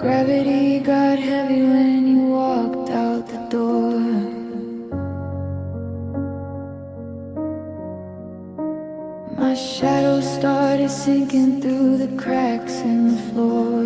Gravity got heavy when you walked out the door. My shadow started sinking through the cracks in the floor.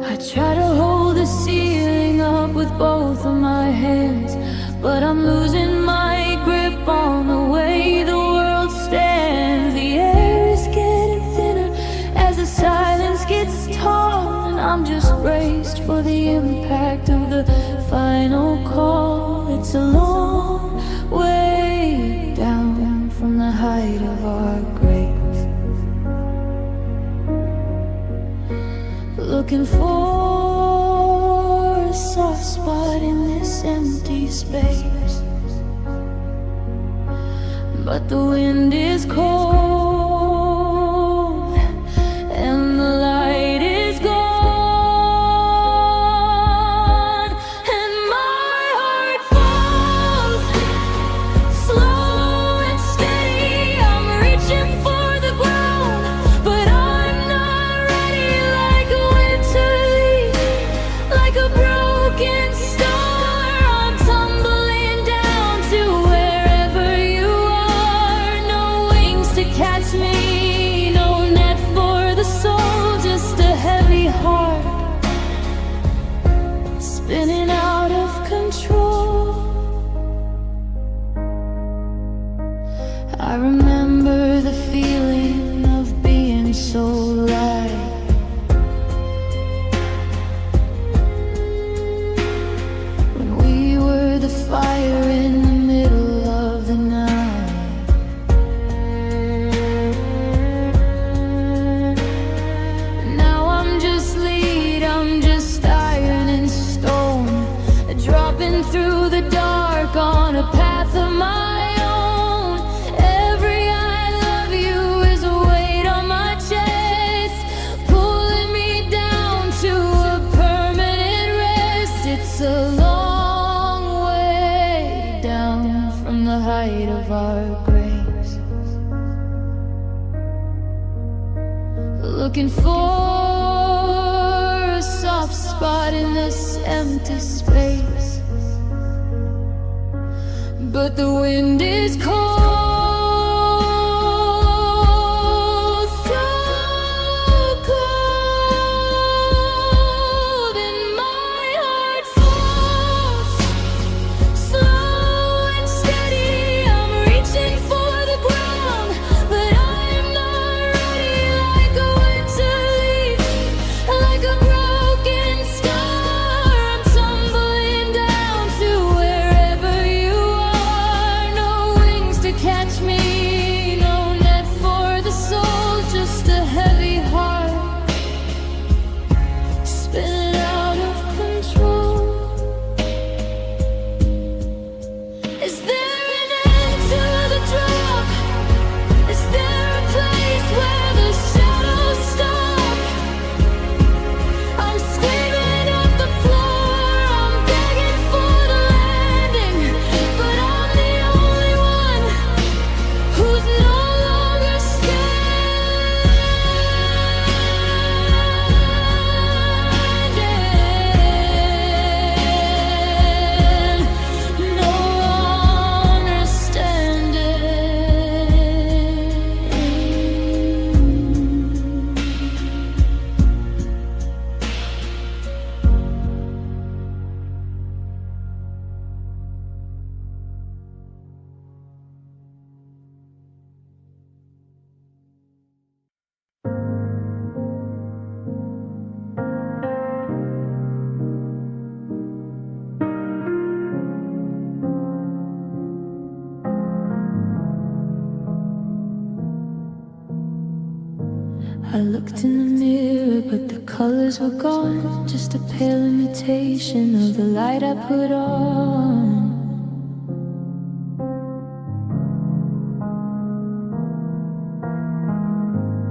I try to hold the ceiling up with both of my hands, but I'm losing my grip on the way the world stands. The air is getting thinner as the silence gets tall, and I'm just braced for the impact of the final call. It's a long way down from the height of our grace, looking for a soft spot in this empty space. But the wind is cold and the light is gone, and my heart falls slow and steady. I'm reaching for the ground, but I'm not ready. Like a winter leaf, like a broken star, I'm tumbling down to wherever you are. No wings to catch me, no net for the soul, just a heavy heart spinning out of control. I remember the feeling of being so light, when we were the fire in the middle of the night. Now I'm just lead, I'm just iron and stone, dropping through the dark on a path of my own. Every I love you is a weight on my chest, pulling me down to a permanent rest. It's a long way down from the height of our grace, looking for a soft spot in this empty space. But the wind is cold, so cold, and my heart falls slow and steady. I'm reaching for the ground, but I'm not ready. Like a winter leaf, like a broken star, I'm tumbling down to wherever you are. No wings to catch me, no net for the soul, just a heavy heart spinning out of control. Is there an end to the drop? Is there a place where the shadows stop? I'm screaming at the floor, I'm begging for the landing, but I'm the only one who's no longer standing, no longer I looked in the mirror, but the colors were gone, just a pale imitation of the light I put on.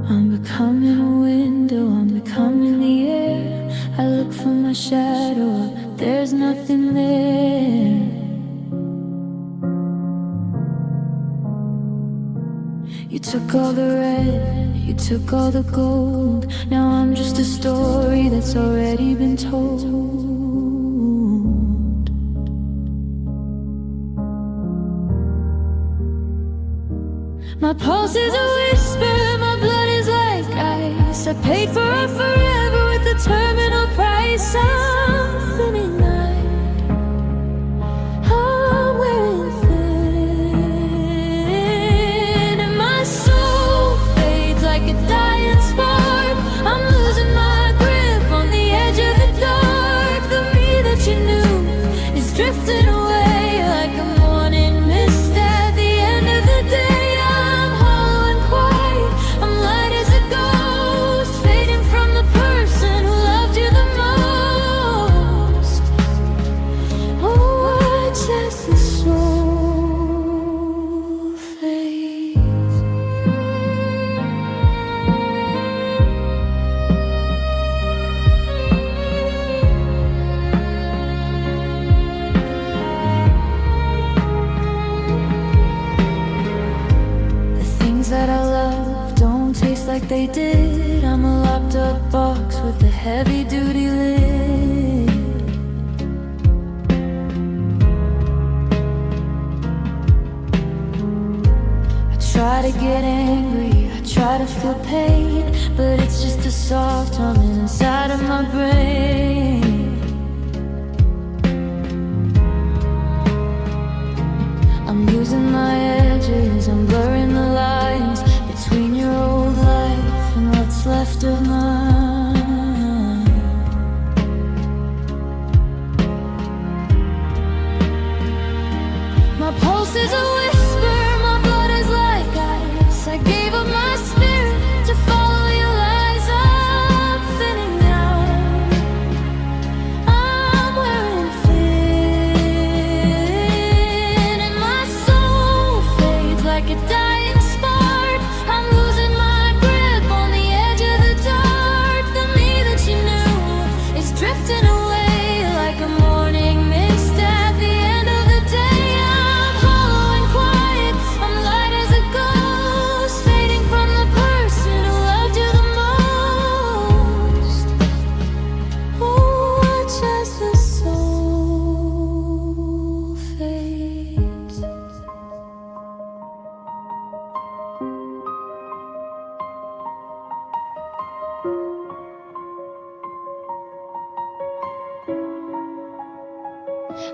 I'm becoming a window, I'm becoming the air. I look for my shadow, there's nothing there. You took all the red, You took all the gold. Now I'm just a story that's already been told. My pulse is a whisper, my blood is like ice. I paid for it forever with the terminal price. I'm thinning night, I'm wearing thin, and my soul fades like a dying spark. I'm losing my grip on the edge of the dark. The me that you knew is drifting away like a morning mist at the end of the day. Like they did, I'm a locked up box with a heavy duty lid. I try to get angry, I try to feel pain, but it's just a soft humming inside of my brain. I'm losing my edges, I'm blurring the lines between your old life and what's left of mine. My pulse is a whisper, my blood is like ice. I gave up my spirit to follow your lies. I'm thinning now, I'm wearing thin, and my soul fades like a dying spark. I'm losing my grip on the edge of the dark. The me that you knew is drifting away like a morning mist at the end of the day. I'm hollow and quiet, I'm light as a ghost, fading from the person who loved you the most. Oh, watch as the soul fades.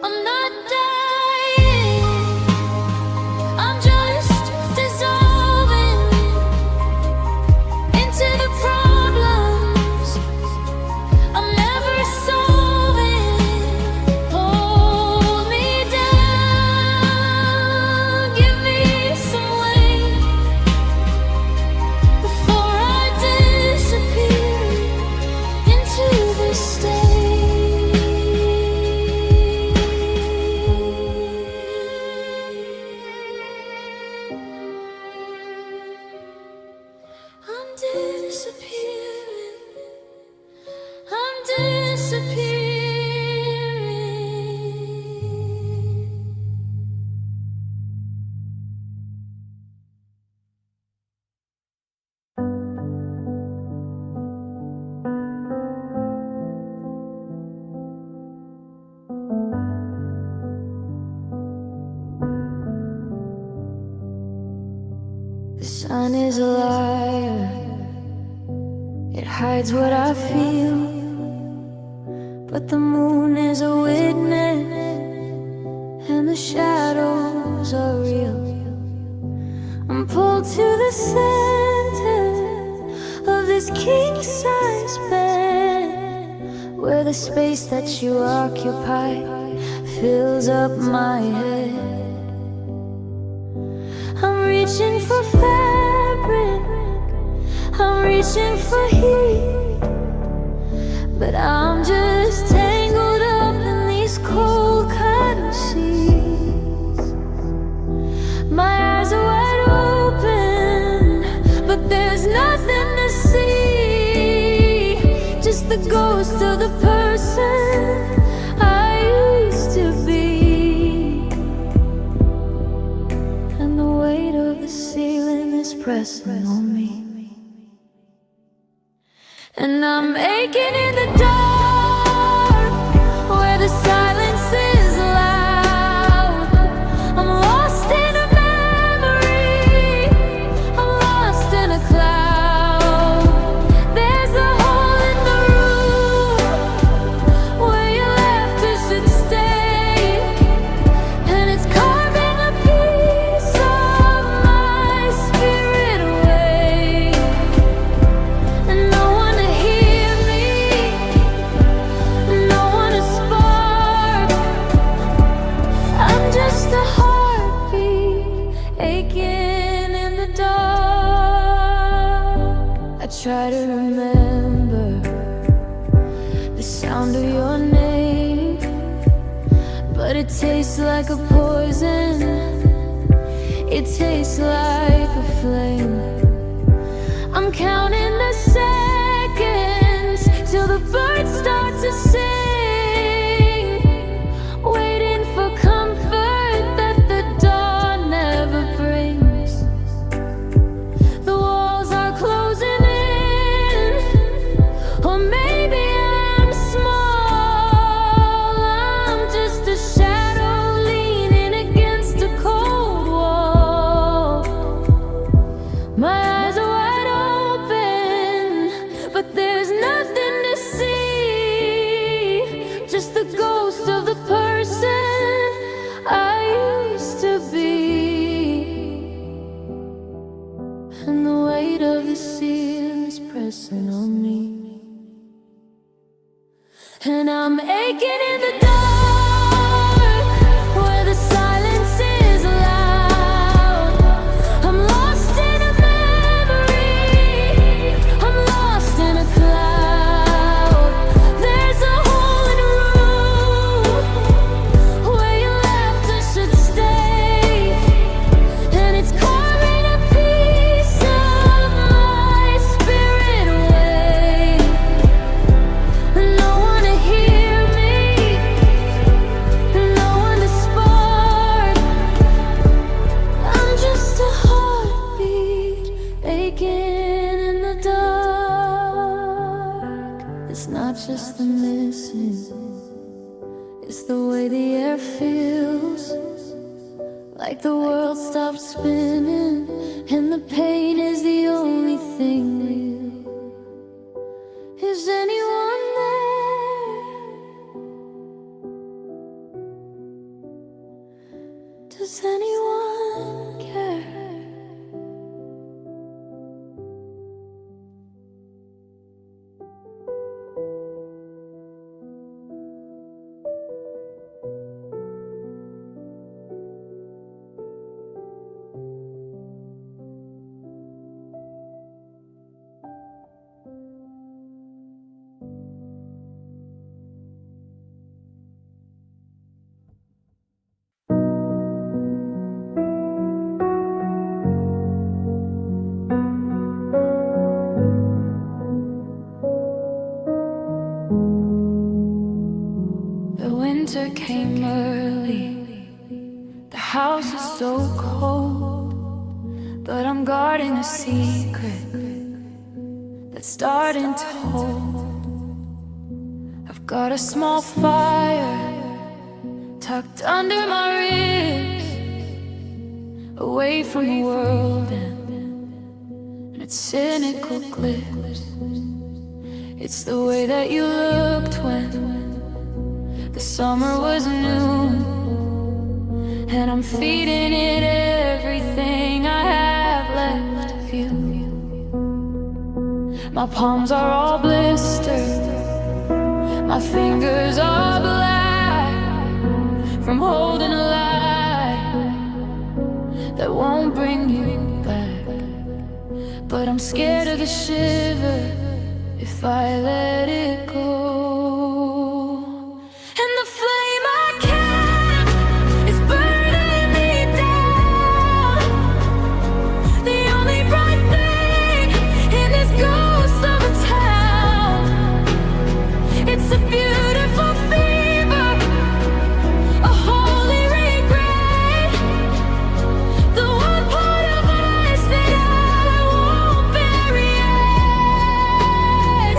I'm not dying, I'm just dissolving into the problems I'm never solving. Hold me down, give me some weight before I disappear into this state. I'm disappearing, I'm disappearing. The sun is a liar, it hides what I feel, but the moon is a witness, and the shadows are real. I'm pulled to the center of this king-size bed, where the space that you occupy fills up my head. I'm reaching for fabric, I'm reaching for heat, but I'm just tangled up in these cold cotton sheets. My eyes are wide open, but there's nothing to see, just the ghost of the person I used to be. And the weight of the ceiling is pressing on me. And I'm aching in the dark, where the silence is loud. I'm lost in a memory, I'm lost in a cloud. There's a hole in the roof where you left us should stay, and it's carving a piece of my spirit away. And no one to hear me, no one to spark. I'm just a heartbeat aching in the dark. I try to remember the sound of your name, but it tastes like a poison, it tastes like a flame. I'm counting the seconds till the birds start to sing, waiting for comfort that the dawn never brings. The walls are closing in, or maybe I'm small. I'm just a shadow leaning against a cold wall. My eyes are wide open, but there's nothing to see, just the ghost of the person I used to be. And the weight of the seal is pressing on me, and I'm aching in the dark, where the silence is loud. I'm lost in a memory, I'm lost in a cloud. There's a hole in the roof where you left us should stay, and it's carving a piece of my spirit away. No one to hear me, no one to spark. I'm just a heartbeat aching in the dark. It's not just the missing, it's the way the air feels, like the world stopped spinning, and the pain is the only thing real. Is anyone there? Does anyone care? The winter came early, the house is so cold, but I'm guarding a secret that's starting to hold. I've got a small fire tucked under my ribs, away from the world and its cynical glimpse. It's the way that you looked when the summer was new, and I'm feeding it everything I have left of you. My palms are all blistered, my fingers are black from holding a lie that won't bring you back. But I'm scared of the shiver if I let it go. And the flame I kept is burning me down. The only bright thing in this ghost of a town. It's a beautiful fever, a holy regret. The one part of us that I won't bury yet.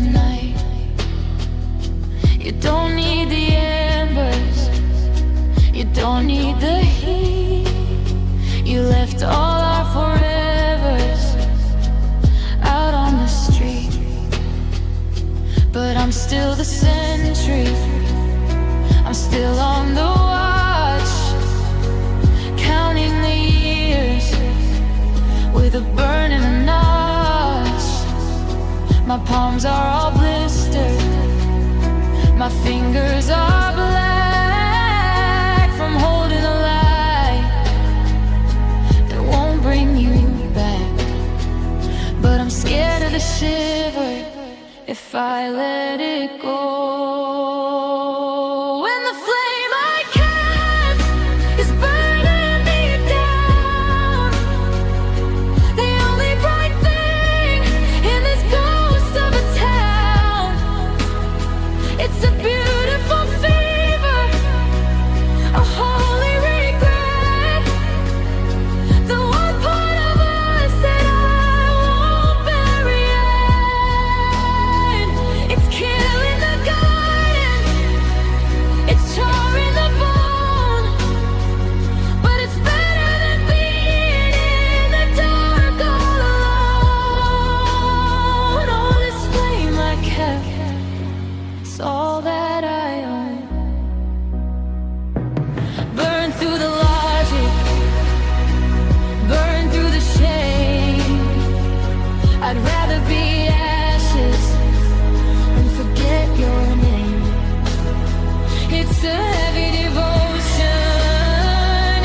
the night. You don't need the embers, you don't need the heat. You left all our forevers out on the street. But I'm still the sentry, I'm still on the watch, counting the years with a burn and a notch. My palms are all blistered, my fingers are black from holding a light that won't bring you back. But I'm scared of the shiver if I let it go. And the flame I kept is burning me down. The only bright thing in this ghost of a town. It's a beautiful fever, a holy regret. The one part of us that I won't bury yet. It's killing the garden, it's charring the bone. But it's better than being in the dark all alone. Oh, this flame I kept, it's all that I own. Burn through the logic, burn through the shame. I'd rather be ashes and forget your name. It's a heavy devotion,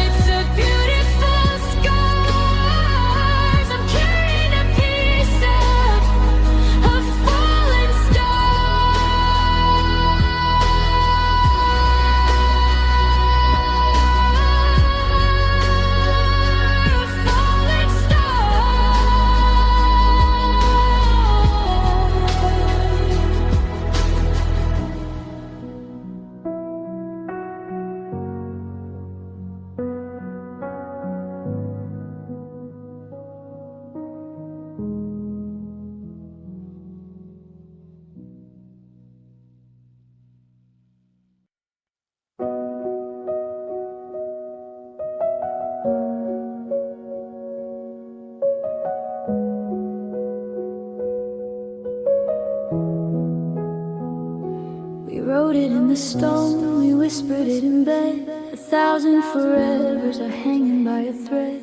it's a beautiful scars. I'm carrying a piece of fallen We wrote it in the stone, we whispered it in bed. 1,000 forevers are hanging by a thread.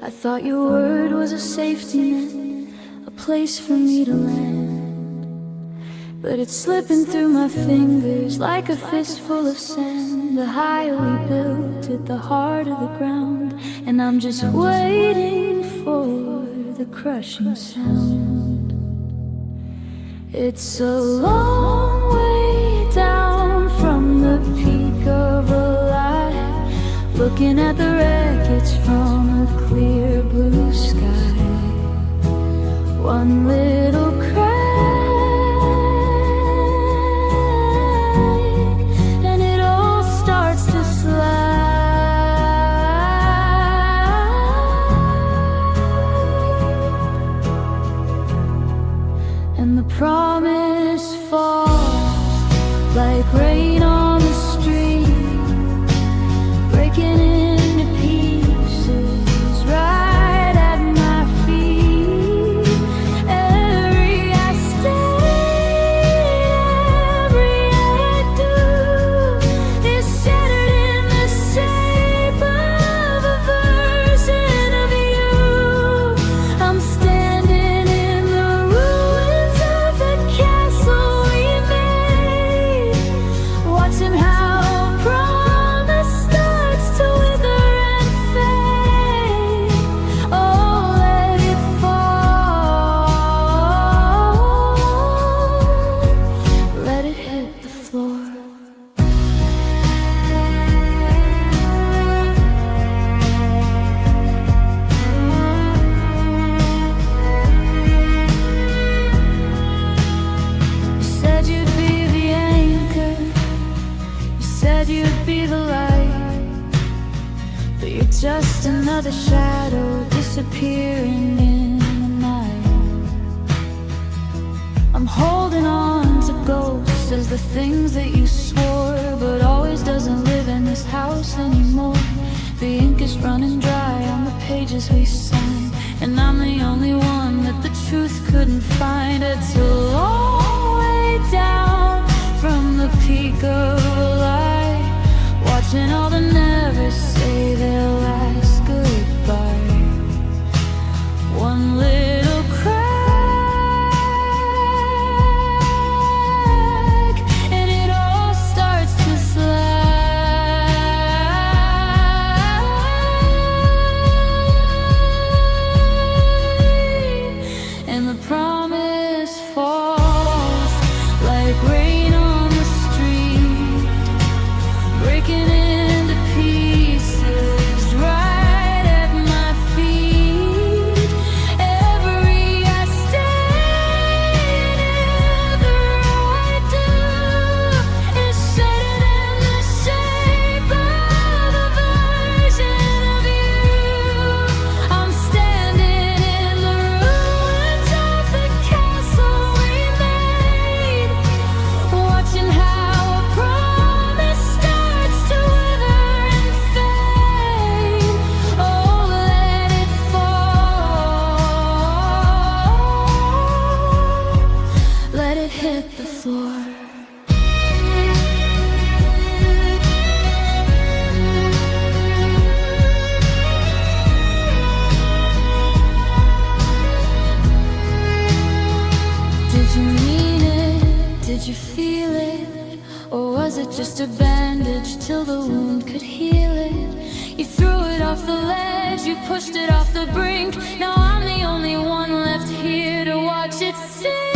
I thought your word was a safety net, a place for me to land. But it's slipping through my fingers like a fistful of sand. The higher we built at the heart of the ground, and I'm just waiting for the crushing sound. It's a long way down from the peak of a light, looking at the wreckage from a clear blue sky. One little crack, and it all starts to slide, and the promise falls like rain on the street, breaking into pieces right at my feet. Every I stay, every I do is shattered in the shape of a version of you. I'm standing in the ruins of the castle we made, watching how promise starts to wither and fade. Oh, let it fall, let it hit the floor. You said you'd be the anchor, you said you'd be the light, but you're just another shadow disappearing in the night. I'm holding was the things that you swore, but always doesn't live in this house anymore. The ink is running dry on the pages we signed, and I'm the only one that the truth couldn't find. It's a long way down from the peak of light, watching all the never say their last goodbye. One little crack, and it all starts to slide, and the promise falls like rain on the street, breaking into pieces right at my feet. Every I stand in the right do is set in the shape of a version of you. I'm standing in the ruins of the castle we made, watching how a promise starts to wither and fade. Oh, let it fall, let it hit the floor. Did you mean it? Did you feel it? Or was it just a bandage till the wound could heal it? You threw it off the ledge, you pushed it off the brink. Now I'm the only one left here to watch it sink.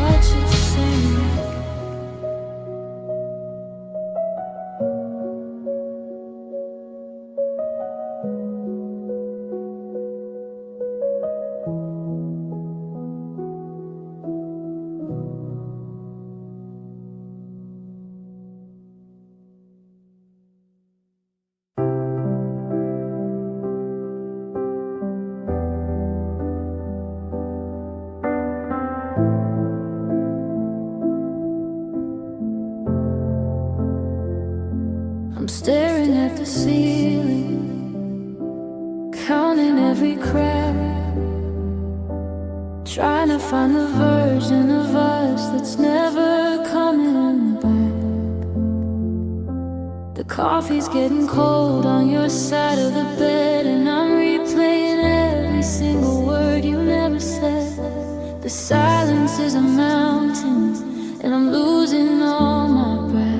Watch it sink. I'm staring at the ceiling, counting every crack, trying to find the version of us that's never coming back. The coffee's getting cold on your side of the bed, and I'm replaying every single word you never said. The silence is a mountain, and I'm losing all my breath.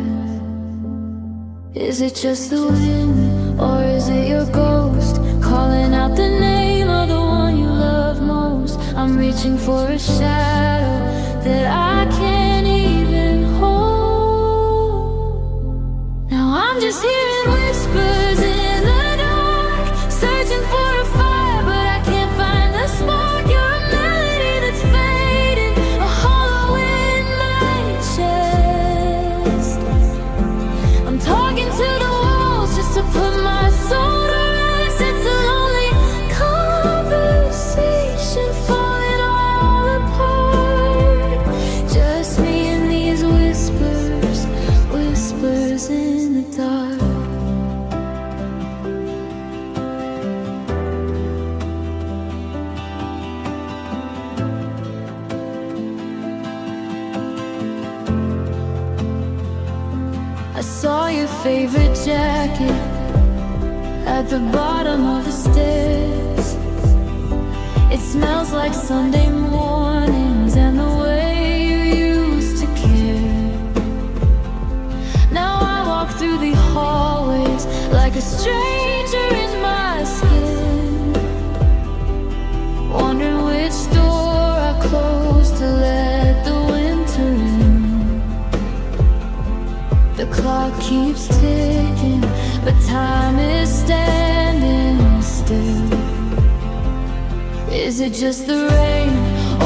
Is it just the wind, or is it your ghost calling out the name of the one you love most? I'm reaching for a shadow that I can't even hold. Now I'm just hearing whispers in the dark, searching for a fire, but I can't find the spark. You're a melody that's fading, a hollow in my chest. I'm talking to the walls just to put my soul to rest. It's a lonely conversation falling all apart. Just me and these whispers, whispers in the dark. I saw your favorite jacket at the bottom of the stairs. It smells like Sunday mornings and the way you used to care. Now I walk through the hallways like a stranger in my skin, wondering which door I close to let the winter in. The clock keeps ticking, but time is standing still. Is it just the rain,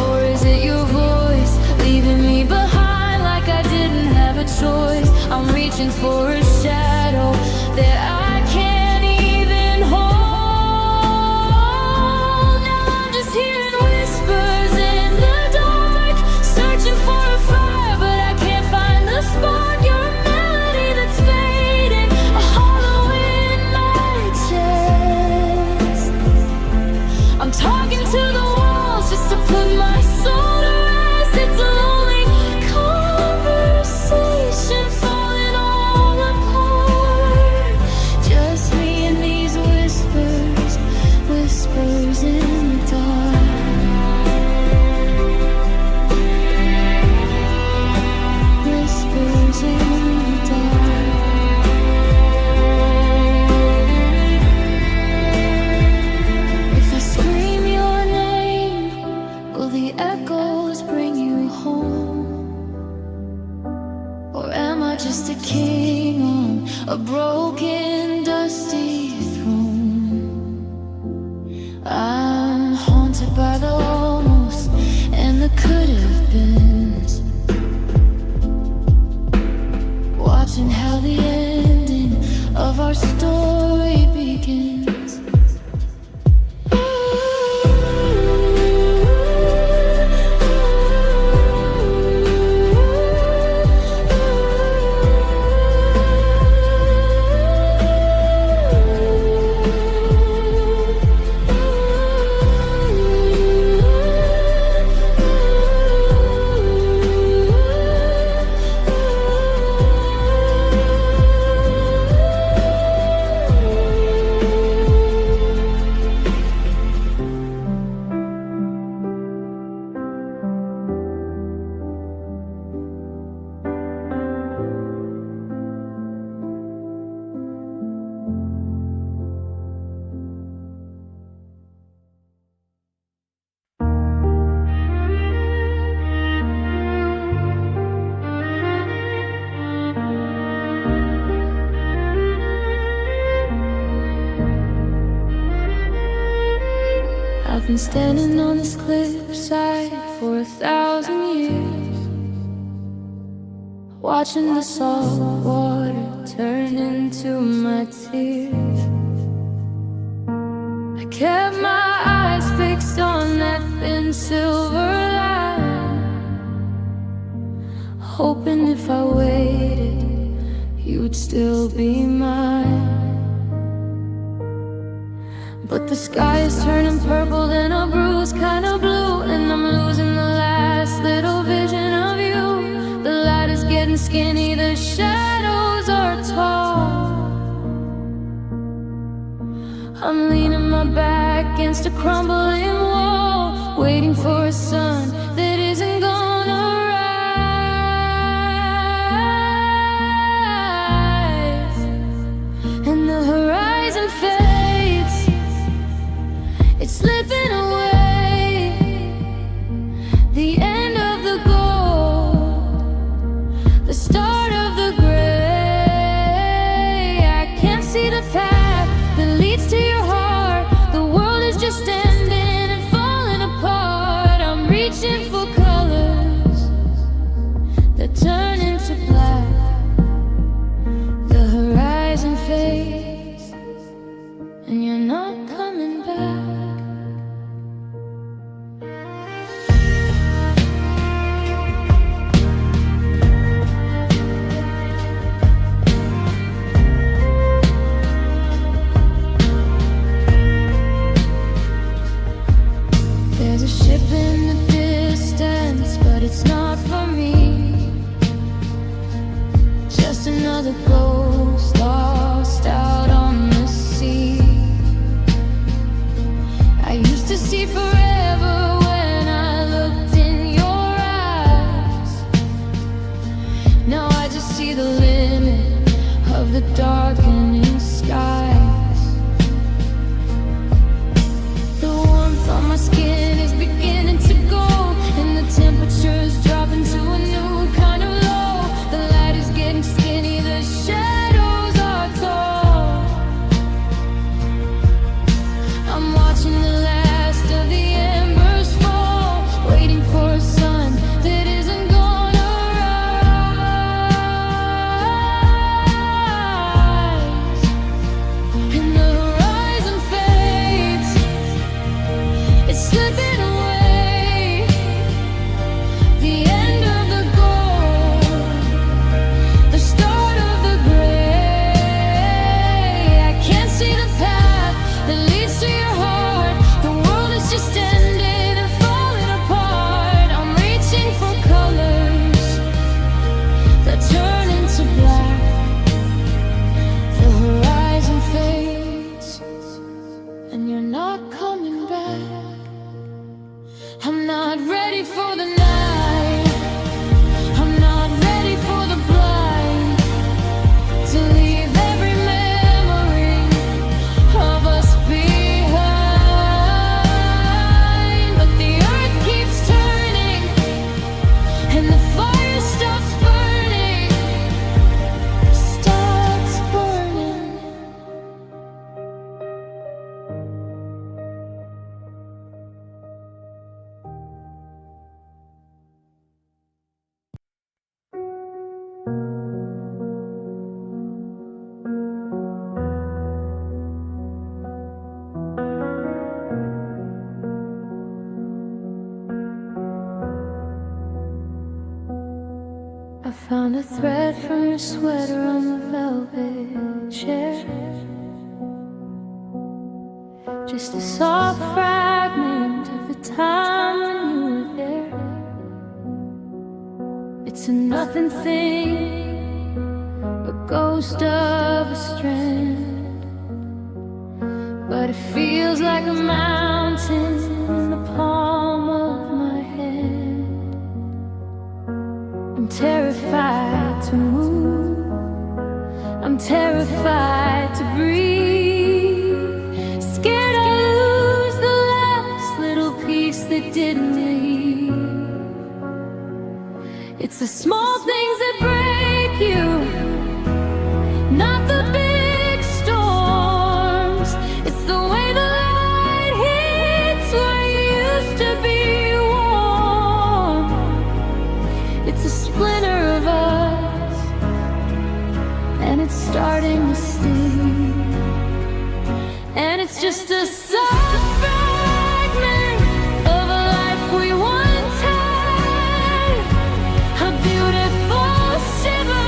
or is it your voice leaving me behind like I didn't have a choice? I'm reaching for a shadow that I can't even hold. Now I'm just hearing whispers in the dark, searching for a fire, but I can't find the spark. You're a melody that's fading, a hollow in my chest. I'm talking to the walls just to put my soul to rest. It's a lonely conversation falling all apart. Just me and these whispers, whispers in the dark. Whispers in the dark. If I scream your name, will the echoes bring you home? Or am I just a king on a broken, dusty throne? I'm haunted by the almost and the could have beens, watching how the ending of our story begins. I've been standing on this cliffside for 1,000 years, watching the salt water turn into my tears. I kept my eyes fixed on that thin silver line, hoping if I waited, you'd still be mine. But the sky is turning purple, then a bruise kinda blue, and I'm losing the last little vision of you. The light is getting skinny, the shadows are tall. I'm leaning my back against a crumbling wall, waiting for a sun that isn't gonna rise. And the horizon fades, it's slipping away, the end of the goal, the start of the gray. I can't see the path that leads to your heart. The world is just ending and falling apart. I'm reaching for colors that turn into black. The horizon fades, and you're not coming back. There's a ship in the distance, but it's not for me. Just another ghost lost out on the sea. I used to see forever when I looked in your eyes. Now I just see the limit of the darkening skies. The warmth on my skin is beginning to go, and the temperature's dropping to a new kind of low. The light is getting skinny, the shadow I found a thread from your sweater on the velvet chair. Just a soft fragment of the time when you were there. It's a nothing thing, a ghost of a strand, but it feels like a mountain in the palm of my hand. I'm terrified to move, I'm terrified to breathe, scared I'll lose the last little piece that didn't leave. It's the small things that break you, not the big storms. It's the way the light hits where you used to be warm. It's a splinter of us, and it's starting to sting. And it's just a soft fragment of a life we once had, a beautiful shiver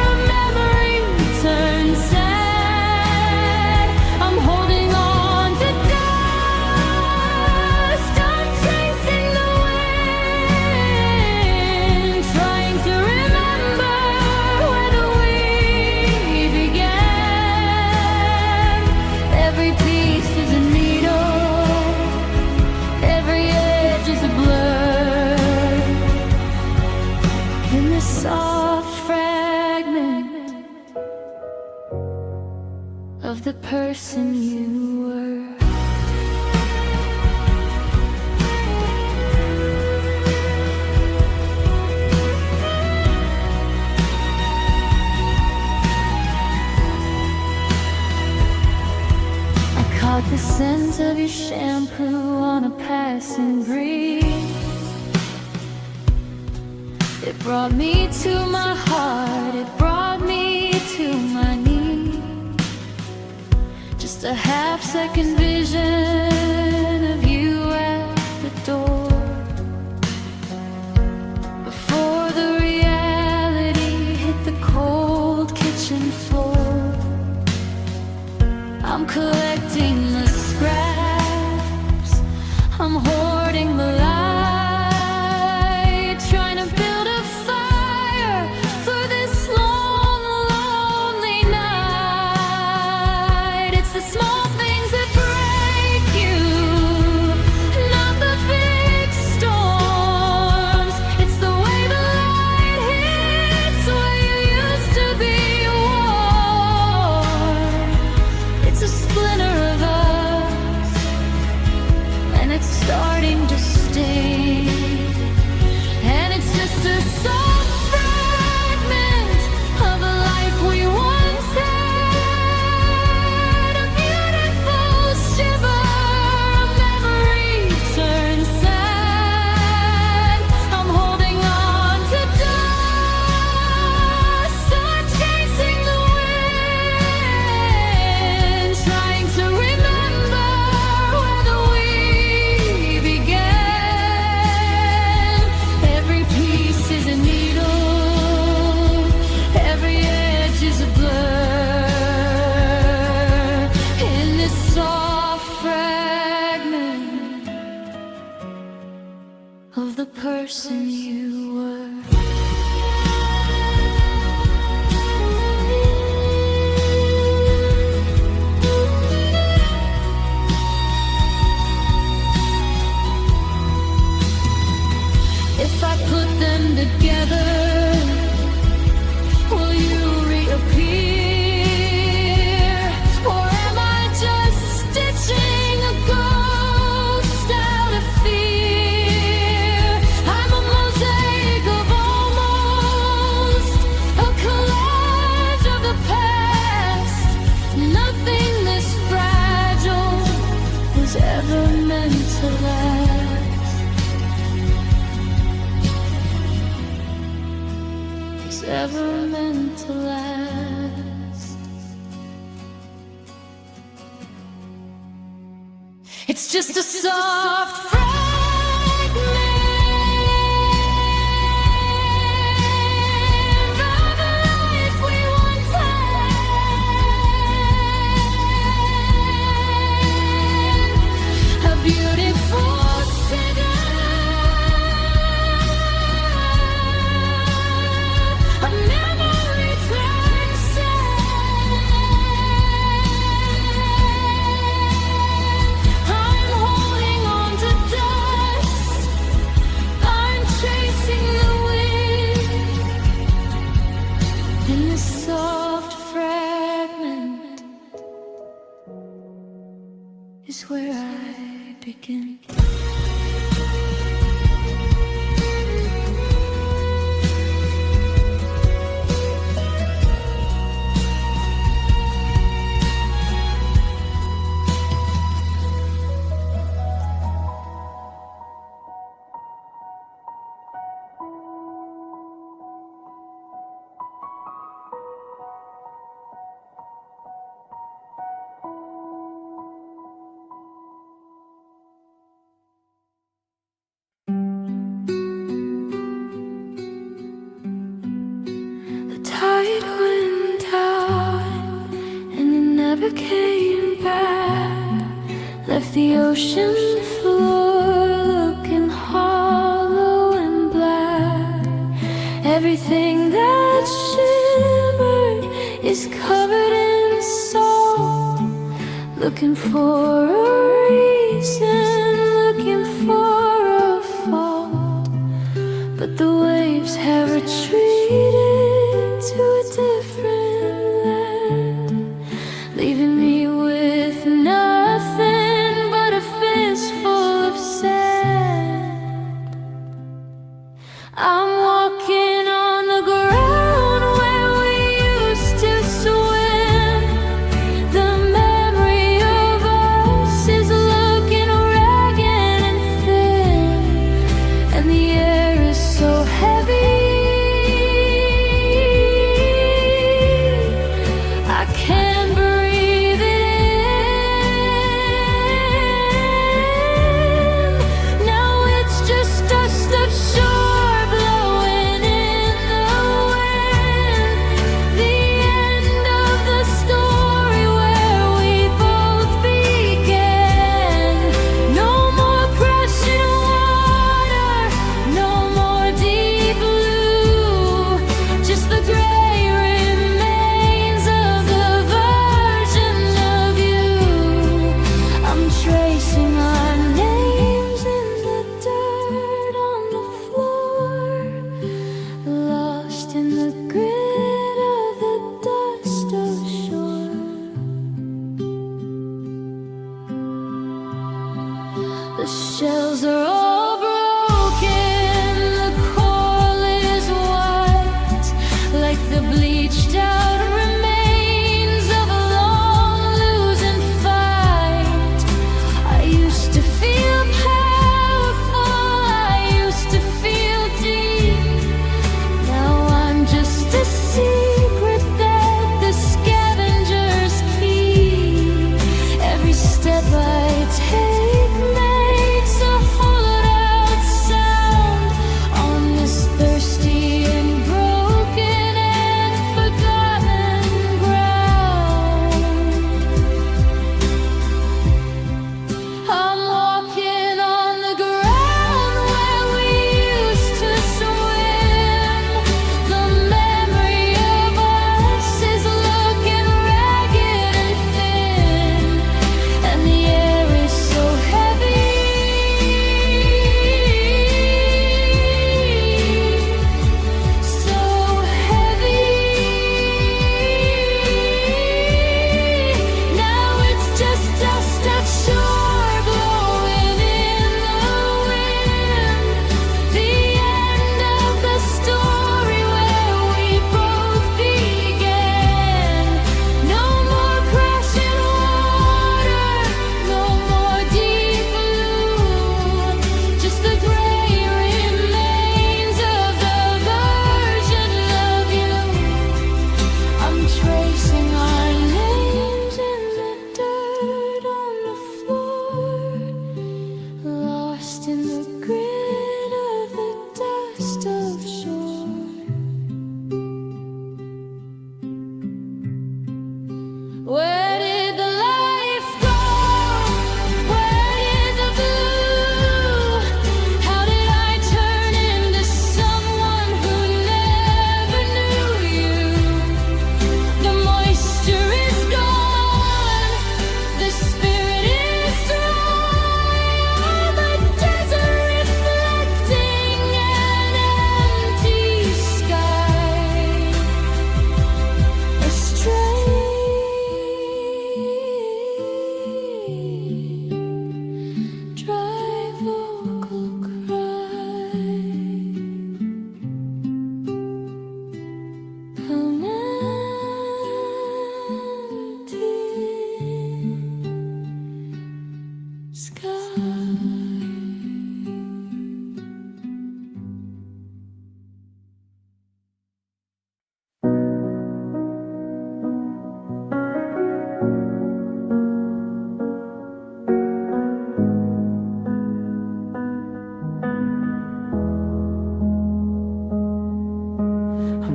of memory turned sad. I'm holding on to dust, I'm chasing the wind, trying to remember whether we began. Every piece is a needle, every edge is a blur, in this soft fragment of the person you were. I caught the scent of your shampoo on a passing breeze. It brought me to my heart, it brought me to my knees. Just a half-second vision of you at the door, before the reality hit the cold kitchen floor. I'm collecting the scraps, I'm hoarding the light, trying to build a fire for this long, lonely night. It's the small things that break you, not the big storms. It's the way the light hits where you used to be warm. It's a splinter of us, and it's starting to sting. And it's just a soft fragment of a life we once had, a beautiful shiver of memory turned sad. I'm holding on to dust, I'm chasing the wind, trying to remember whether we began. Every piece is a needle, every edge is a blur, in this soft fragment of the person you were. If I put them together, will you reappear? Or am I just stitching a ghost out of fear? I'm a mosaic of almost, a collage of the past. Nothing this fragile was ever meant to last. Was ever meant to last. It's just a soft fragment again. Tide went out and it never came back. Left the ocean floor looking hollow and black. Everything that shimmered is covered in salt. Looking for a reason, looking for a fault. But the waves have retreated to a different land, leaving me with nothing but a fistful of sand. I'm walking on the ground where we used to swim. The memory of us is looking ragged and thin, and the air is so heavy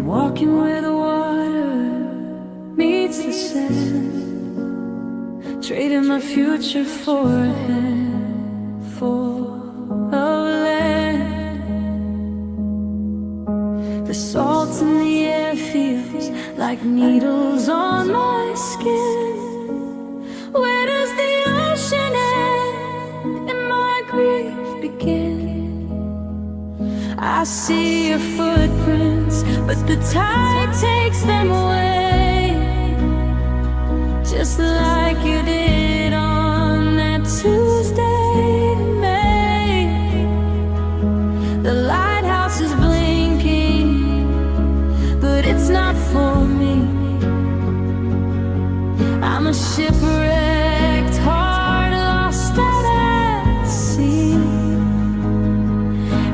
Walking where the water meets the sand, trading my future for a handful of land. The salt in the air feels like needles on my skin. Where does the ocean end and my grief begin? I see your footprints, but the tide takes them away, just like you did on that Tuesday in May. The lighthouse is blinking, but it's not for me. I'm a shipwrecked heart lost out at sea,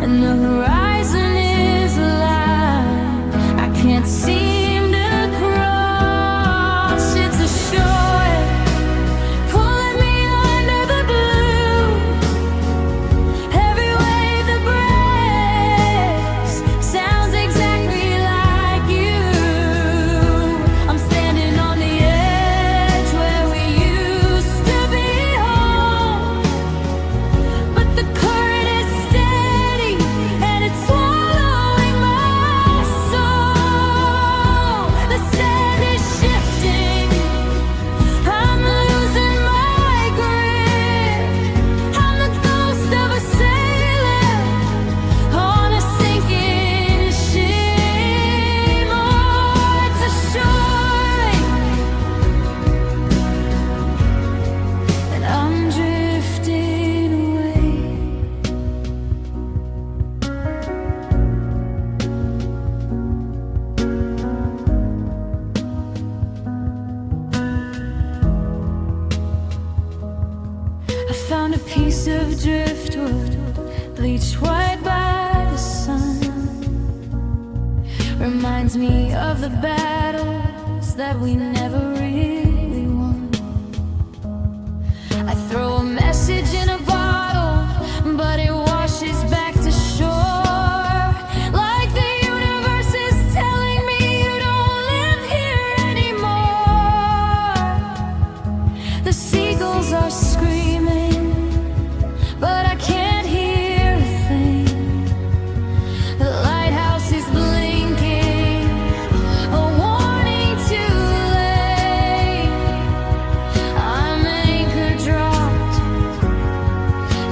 and the horizon is a line I can't seem to cross. It's a shore pulling me under the blue. Every wave that breaks sounds exactly like you. I'm standing on the edge where we used to be home, but the current is steady and it's swallowing my soul. The sand is shifting, I'm losing my grip. I'm the ghost of a sailor on a sinking ship. Oh, it's a shore, and I'm drifting away. I found a piece of driftwood, bleached white by the sun. Reminds me of the battles that we never really won. I throw a message in a bottle, but it washes back to shore. Like the universe is telling me you don't live here anymore. The seagulls are screaming, but I can't hear a thing. The lighthouse is blinking, a warning too late. I'm anchor dropped,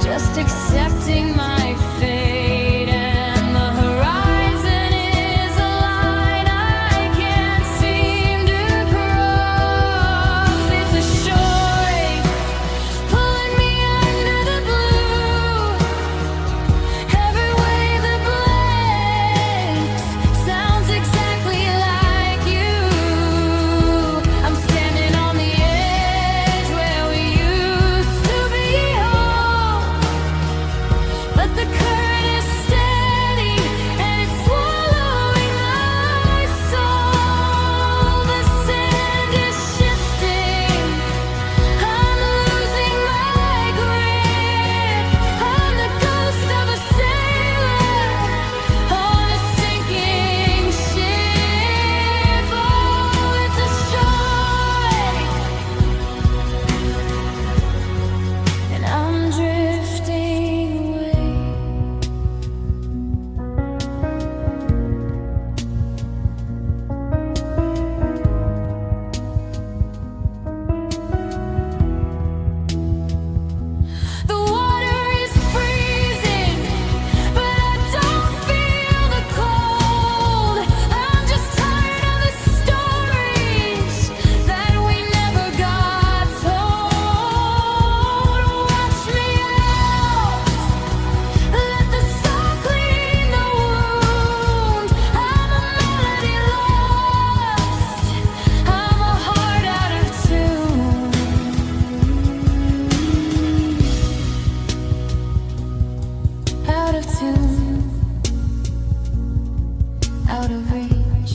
just accepting my fate, and the horizon is a line I can't seem to cross. It's a shore pulling me under the blue. Every wave that breaks sounds exactly like you. I'm standing on the edge where we used to be home, but the current is steady and it's swallowing my soul. The sand is shifting, I'm losing my grip. I'm the ghost of a sailor on a sinking ship. Oh, it's a shore, and I'm drifting away. The water is freezing, but I don't feel the cold. I'm just tired of the stories that we never got told. Watch me out, let the salt clean the wound. I'm a melody lost, I'm a heart out of tune. Out of tune, out of reach.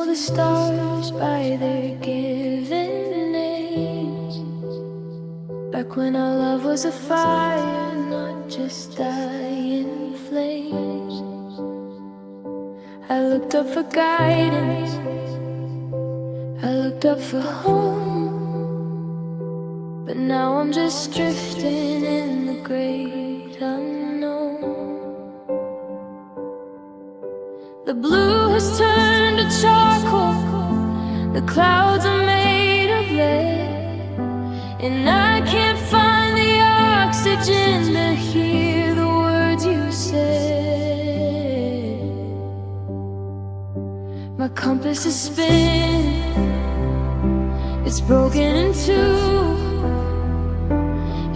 know the stars by their given names. Back when our love was a fire, not just dying flames. I looked up for guidance, I looked up for home, but now I'm just drifting in the great unknown. The blue has turned to charcoal, the clouds are made of lead, and I can't find the oxygen to hear the words you said. My compass is spinning, it's broken in two.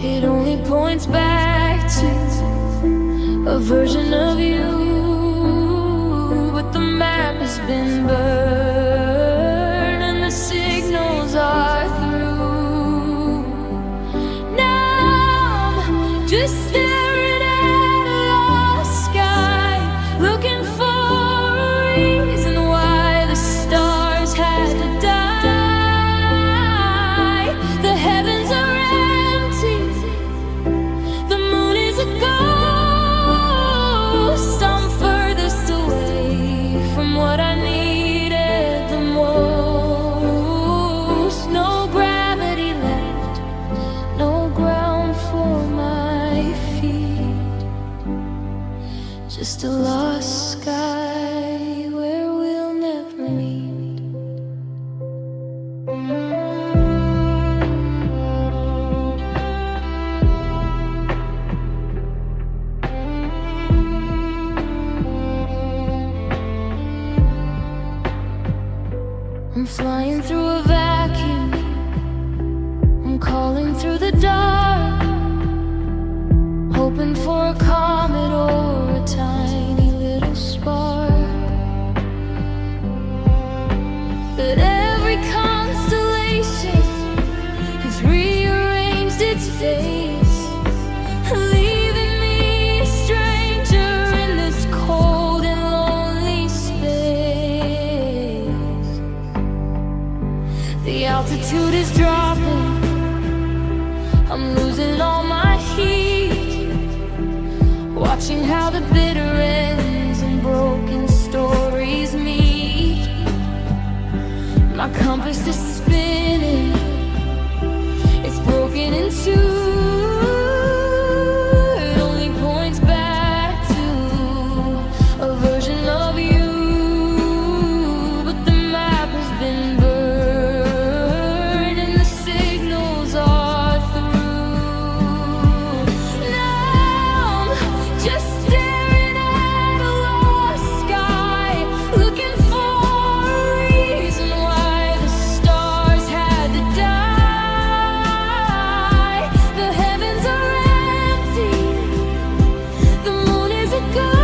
It only points back to a version of you. But the map has been burned and the signals are through. Now I'm just staring at a lost sky, looking for a reason why the stars had to die. The heavens are empty, the moon is a ghost. I'm furthest away from what I needed the most. No gravity left, no ground for my feet. Just a lost sky where we'll never meet. I'm flying through a vacuum, I'm calling through the dark, hoping for a comet or a tiny little spark. But every constellation has rearranged its face, leaving me a stranger in this cold and lonely space. The altitude is dropping, I'm losing all my heat, watching how the bitter ends and broken stories meet. My compass is spinning, it's broken in two. It only points back to a version of you. But the map has been burned and the signals are through. Now I'm just staring at a lost sky, looking for a reason why the stars had to die. The heavens are empty, the moon is a ghost.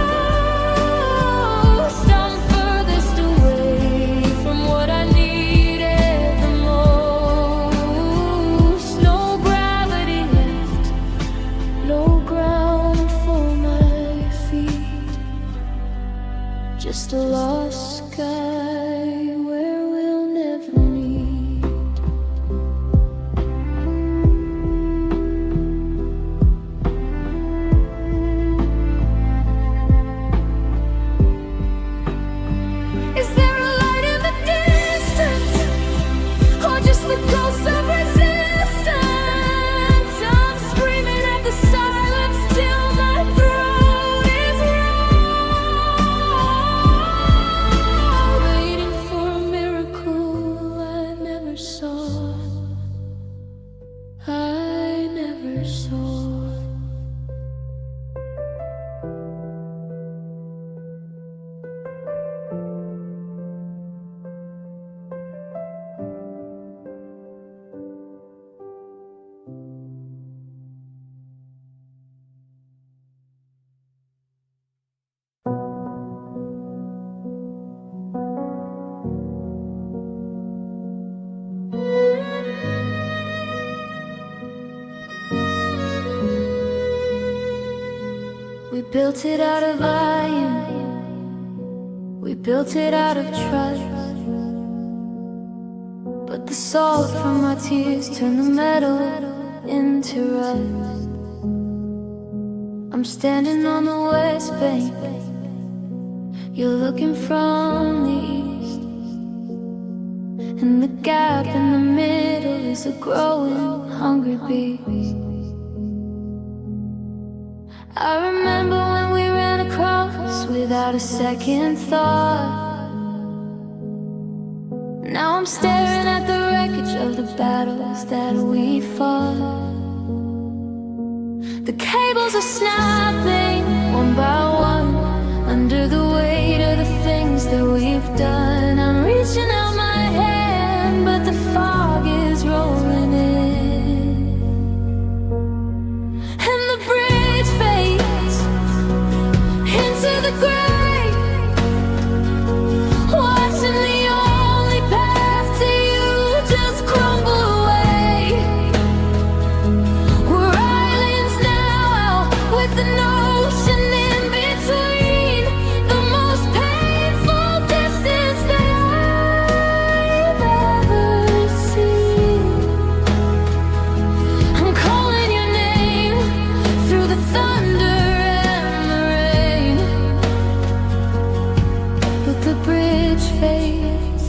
I'm furthest away from what I needed the most. No gravity left, no ground for my feet. Just a lost sky where we'll never meet. Is there a light in the distance, or just the ghost of resistance? I'm screaming at the silence till my throat is raw, waiting for a miracle I never saw. I never saw. We built it out of iron, we built it out of trust. salt from my tears turn the metal into rust. I'm standing on the west bank, you're looking from the east, and the gap in the middle is a growing hungry beast. I remember when we ran across without a second thought. Now I'm staring at the wreckage of the battles that we fought. The cables are snapping one by one under the weight of the things that we've done. I'm reaching out my hand, but the fog is rolling in, and the bridge fades into the gray, watching the only path to you just crumble away. We're islands now with an ocean in between, the most painful distance that I've ever seen. I'm calling your name through the thunder and the rain, but the bridge fades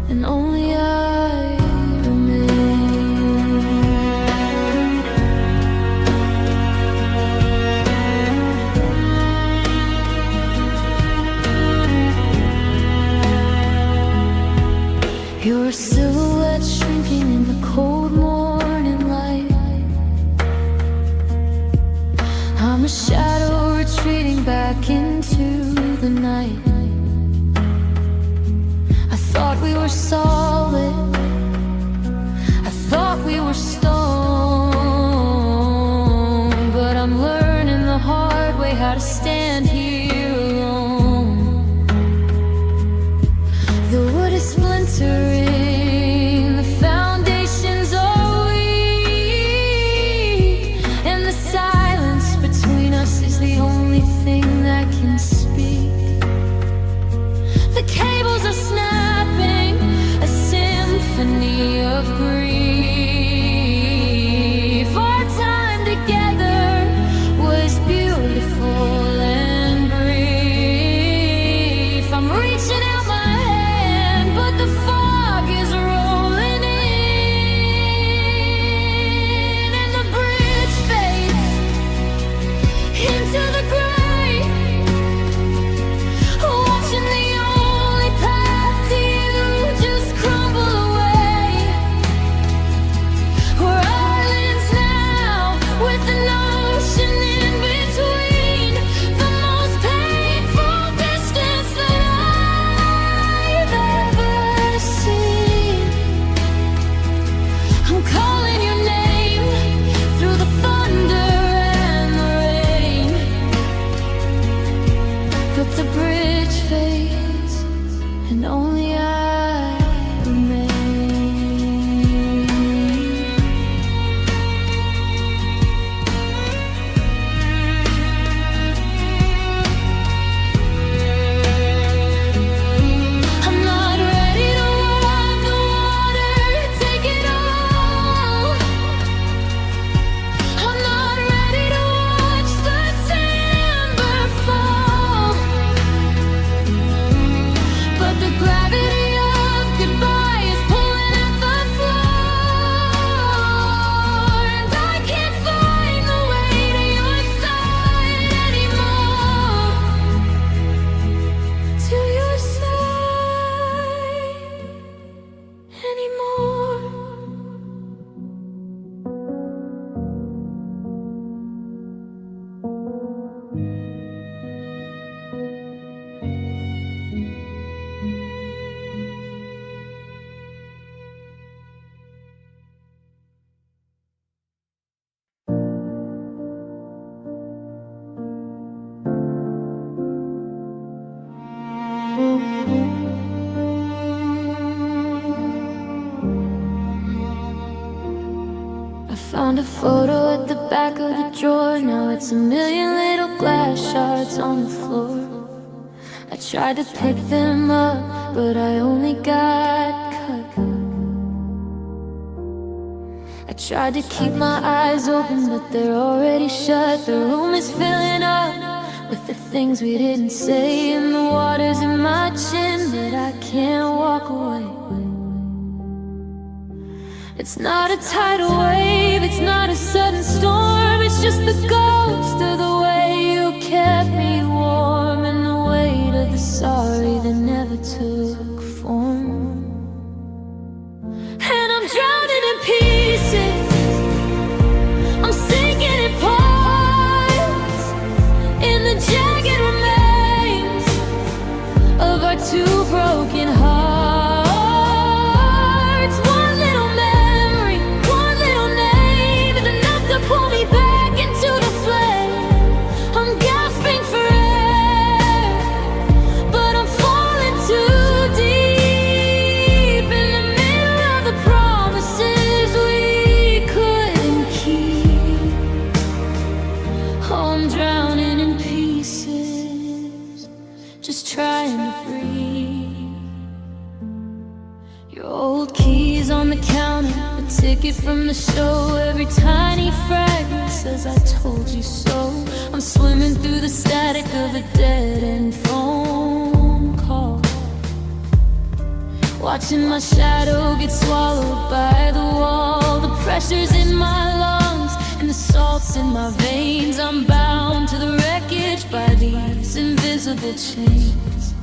and only I remain. You're a silhouette shrinking in the cold morning light. I'm a shadow retreating back into the night. I thought we were solid, I thought we were stone, but I'm learning the hard way how to stand here alone. The wood is splintering, the foundations are weak, and the silence between us is the only thing that can speak. The cables are snapping, a symphony of grief. Our time together was beautiful and brief. I'm reaching out my hand, but the fog is rolling in, and the bridge fades into the gray, watching the only path to you just crumble away. We're islands now with an ocean in between, the most painful distance that I've ever seen. I'm calling your name through the thunder and the rain, but the bridge fades and only I remain. I'm not ready to ride the water, take it all. I'm not ready to watch the timber fall, but the gravity of goodbye is pulling at the floor, and I can't find the way to your side anymore, to your side anymore. I found a photo at the back of the drawer. Now it's a million little glass shards on the floor. I tried to pick them up, but I only got cut. Tried to keep my eyes open, but they're already shut. The room is filling up with the things we didn't say, and the water's in my chin, but I can't walk away. It's not a tidal wave, it's not a sudden storm, it's just the ghost of the way you kept me warm, and the weight of the sorry that never took form. And I'm drowning in pieces, I'm sinking in parts, in the jagged remains of our two broken hearts. One little memory, one little name is enough to pull me back into the flame. I'm gasping for air, but I'm falling too deep in the middle of the promises we couldn't keep. Oh, I'm drowning in pieces, just trying to breathe. Your old keys on the counter, a ticket from the show, every tiny fragment says I told you so. I'm swimming through the static of a dead-end phone call, watching my shadow get swallowed by the wall. The pressure's in my lungs and the salt's in my veins. I'm bound to the wreckage by these invisible chains.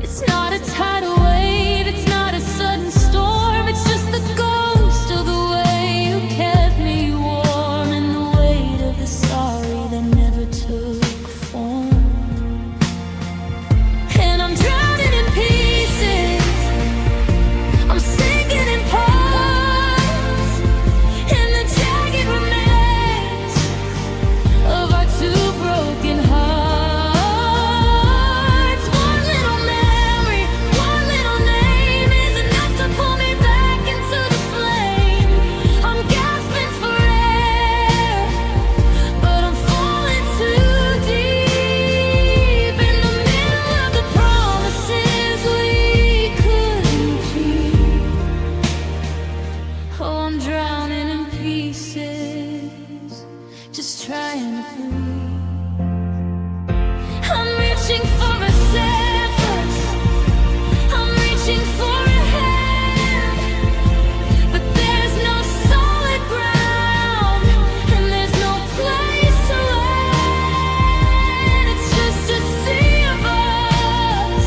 It's not a tidal wave, it's not a sudden storm, it's just the ghost of the way you kept me warm, and the weight of the sorry that never took form. And I'm drowning in pieces, I'm sinking in parts, in the jagged remains of our two broken hearts. One little memory, one little name is enough to pull me back into the flame. I'm gasping for air, but I'm falling too deep in the middle of the promises we couldn't keep. Oh, I'm drowning in pieces, just trying to breathe. I'm reaching for a surface, I'm reaching for a hand, but there's no solid ground, and there's no place to land. It's just a sea of us,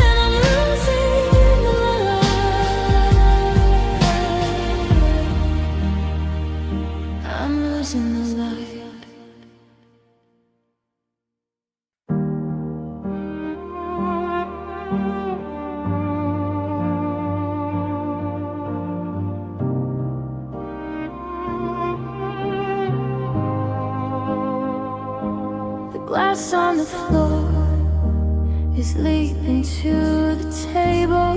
and I'm losing the light. I'm losing the light. The glass on the floor is leaping to the table.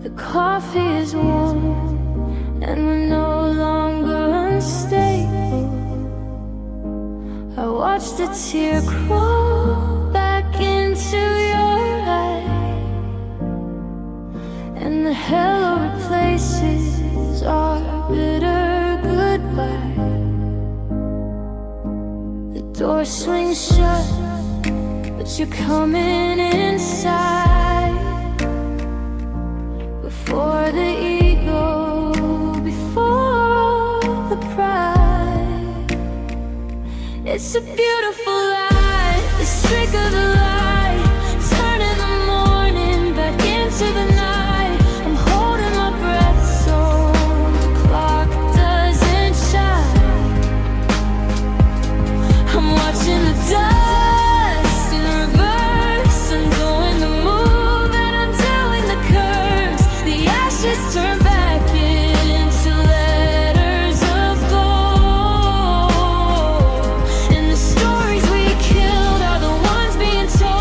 The coffee is warm and we're no longer unstable. I watched a tear crawl back into your eye, and the hello replaces our bitter goodbye. The door swings shut, but you're coming inside. Before the ego, before the pride. It's a beautiful light, the streak of the light, turning the morning back into the night. I'm holding my breath so the clock doesn't shine. I'm watching the dust in reverse. I'm doing the move and I'm doing the curves. The ashes turn back into letters of gold. And the stories we killed are the ones being told.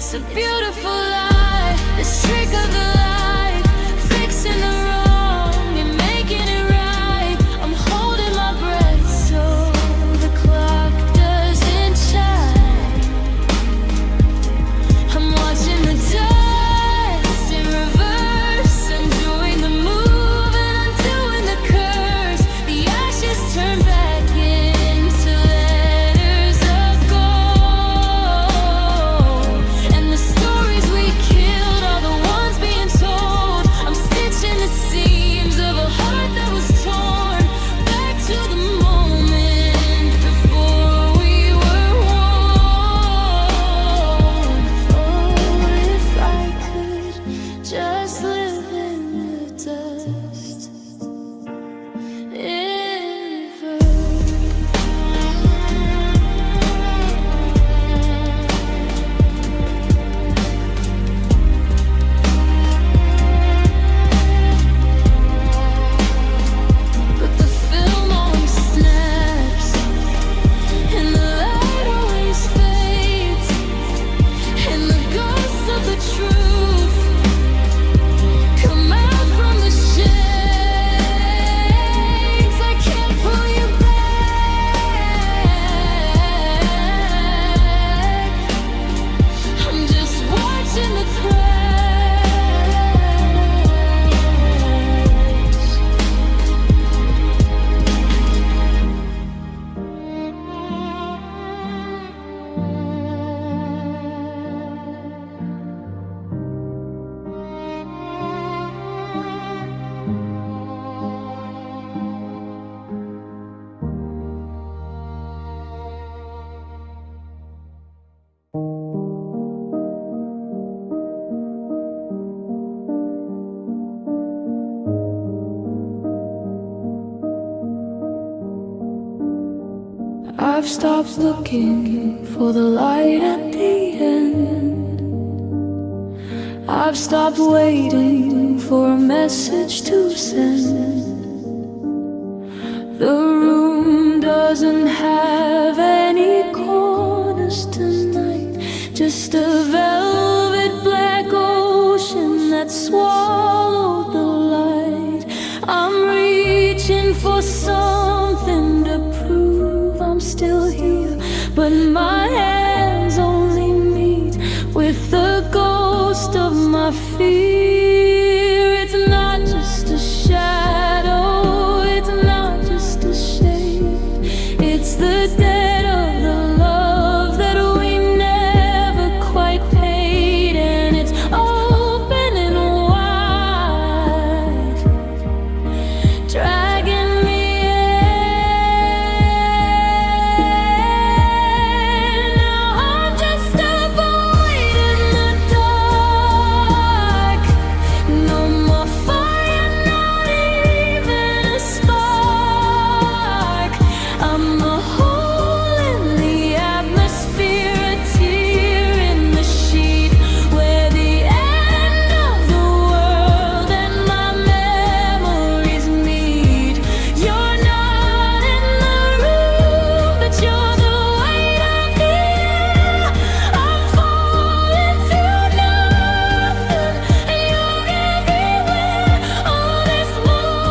It's a beautiful lie, this trick of the light, fixing the wrong and making it right. I'm holding my breath so the clock doesn't chime. I'm watching the dust in reverse. I'm doing the move and undoing the curse. The ashes turn back into letters of gold. And the stories we killed are the ones being told. I'm stitching the seams of a heart that was torn back to the moment before we were one. Oh, if I could just live in the dust. But the film always snaps, and the light always fades, and the ghosts of the truth come out from the shades. I can't pull you back. I'm just watching the crash. I've stopped looking for the light at the end. I've stopped waiting for a message to send. The room doesn't have any corners tonight, just a velvet black ocean that swallowed the light. I'm reaching for something to prove I'm still here, but my hands only meet with the ghost of my fear. It's not just a shadow, it's not just a shade, it's the dead of the love that we never quite paid, and it's open and wide, dragging me in. Now I'm just a void in the dark. No more fire, not even a spark. I'm a hole in the atmosphere, a tear in the sheet, where the end of the world and my memories meet. You're not in the room, but you're the weight of the air. I'm falling through nothing, and you're everywhere. All this void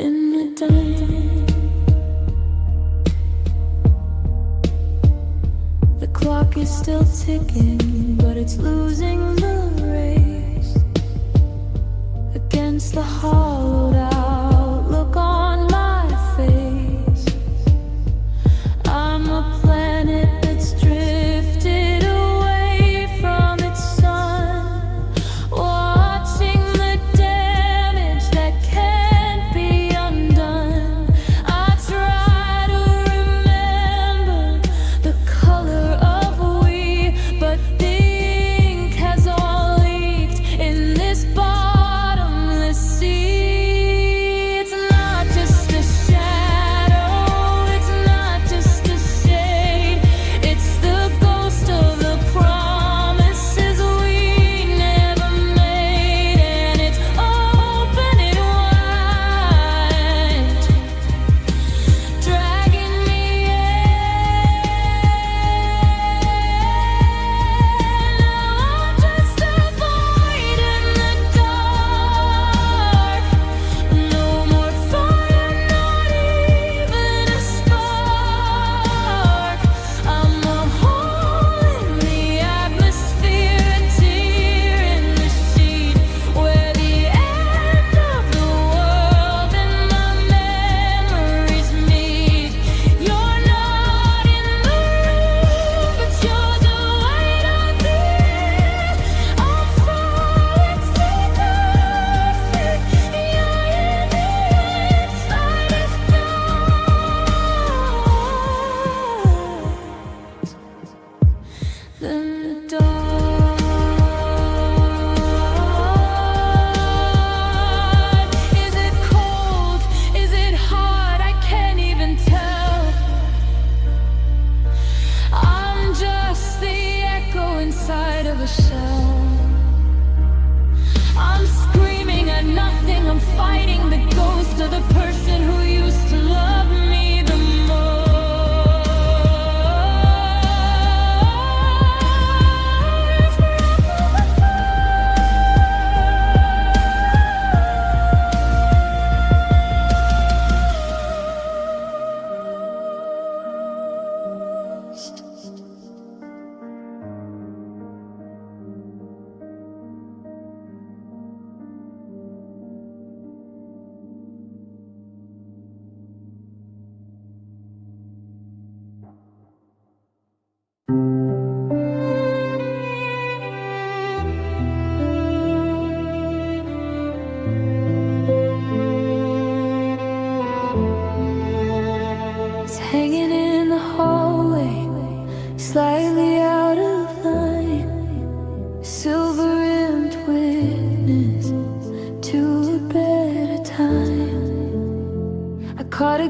in the time. The clock is still ticking, but it's losing the race against the hollowed out look on my face. I'm a planet that's drifted away from its sun, watching the damage that can't be undone. I try to remember the color of we, but the ink has all leaked in this bottomless sea.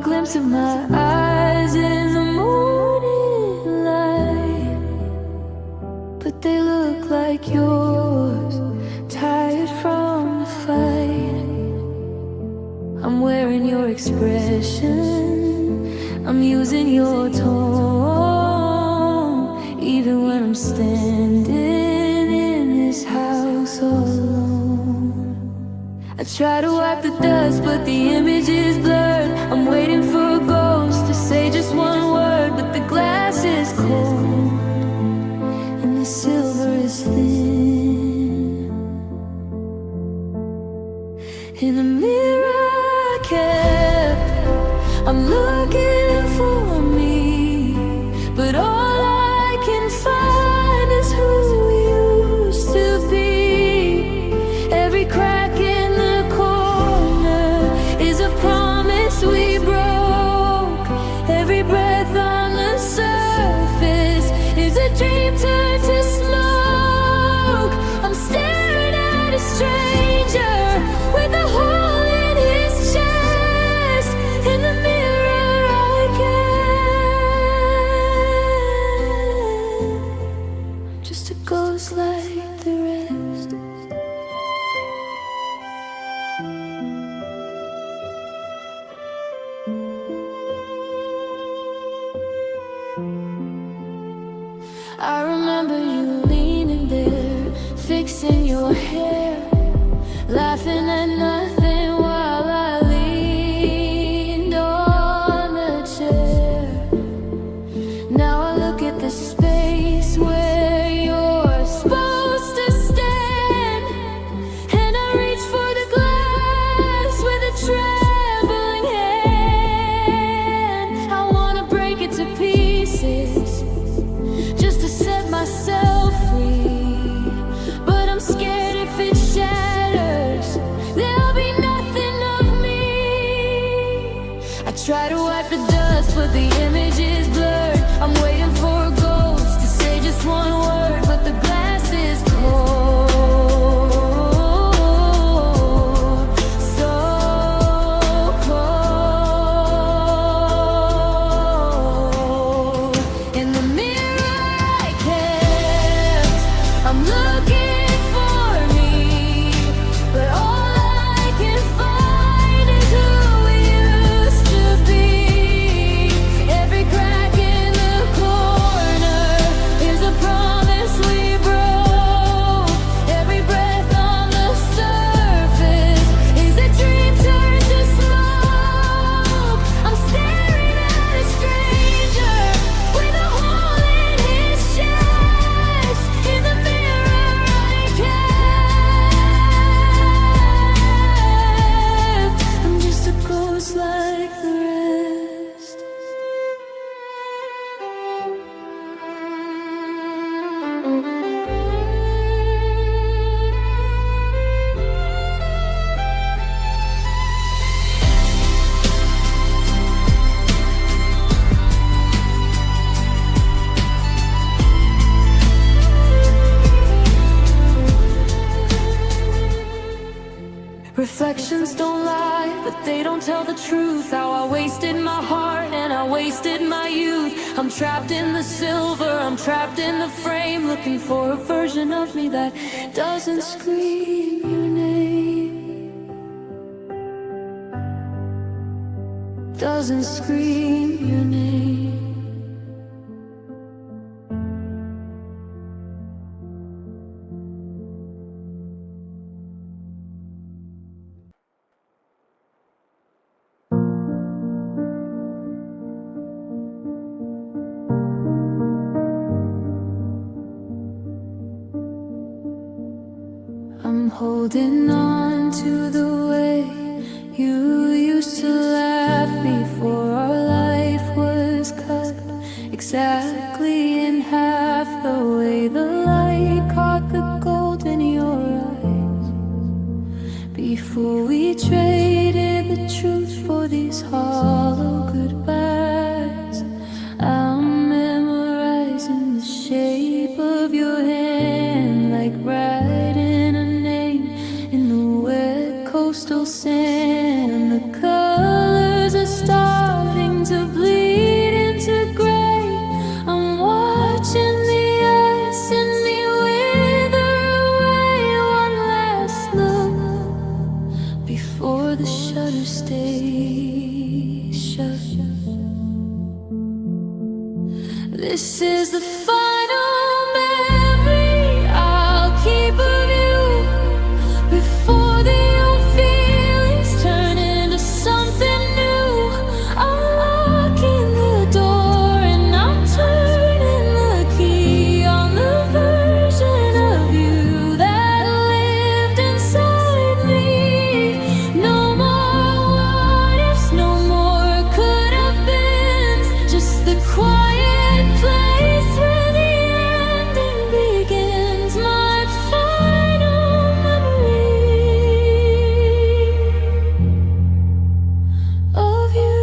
glimpse of my eyes in the morning light, but they look like yours, tired from the fight. I'm wearing your expression, I'm using your tone, even when I'm standing in this house alone. I try to wipe the dust, but the image is blurred. I'm waiting for a ghost to say just one word, but the glass is cold and the silver is thin. In the mirror I kept, I'm looking for me, but all I can find is who we used to be. Every crack in the corner is a promise we broke. Every breath on the surface is a dream turned to smoke. I'm staring at a stranger with a hole in his chest. In the mirror I can. I'm just a ghost like the rest. I remember you leaning there, fixing your hair, laughing at nothing while I leaned on the chair. Now I look at the space where you're supposed to stand, and I reach for the glass with a trembling hand. I wanna break it to pieces just to set myself free, but I'm scared if it shatters, there'll be nothing of me. I try to wipe the dust, but the image is blurred. I'm waiting for a ghost to say just one word, but the glass is cold, so cold. In the mirror I kept, I'm looking for me, but all I can find is who we used to be. Every crack in the corner is a promise we broke. Every breath on the surface is a dream turned to smoke. I'm staring at a stranger with a hole in his chest. In the mirror I kept, I'm just a ghost like the rest. Reflections don't lie, but they don't tell the truth. How I wasted my heart and I wasted my youth. I'm trapped in the silver, I'm trapped in the frame, looking for a version of me that doesn't scream your name, doesn't scream your name. I'm holding on to the way you used to laugh before our life was cut exactly in half. The way the light caught the gold in your eyes before we traded the truth for these hollow goodbyes. I'm memorizing the shape of your hand, like writing a name in the wet coastal sand. The colors of stars This is the final memory I'll keep of you before the old feelings turn into something new. I'm locking the door and I'm turning the key on the version of you that lived inside me. No more what ifs, no more could have beens, just the quiet place where the ending begins. My final memory of you.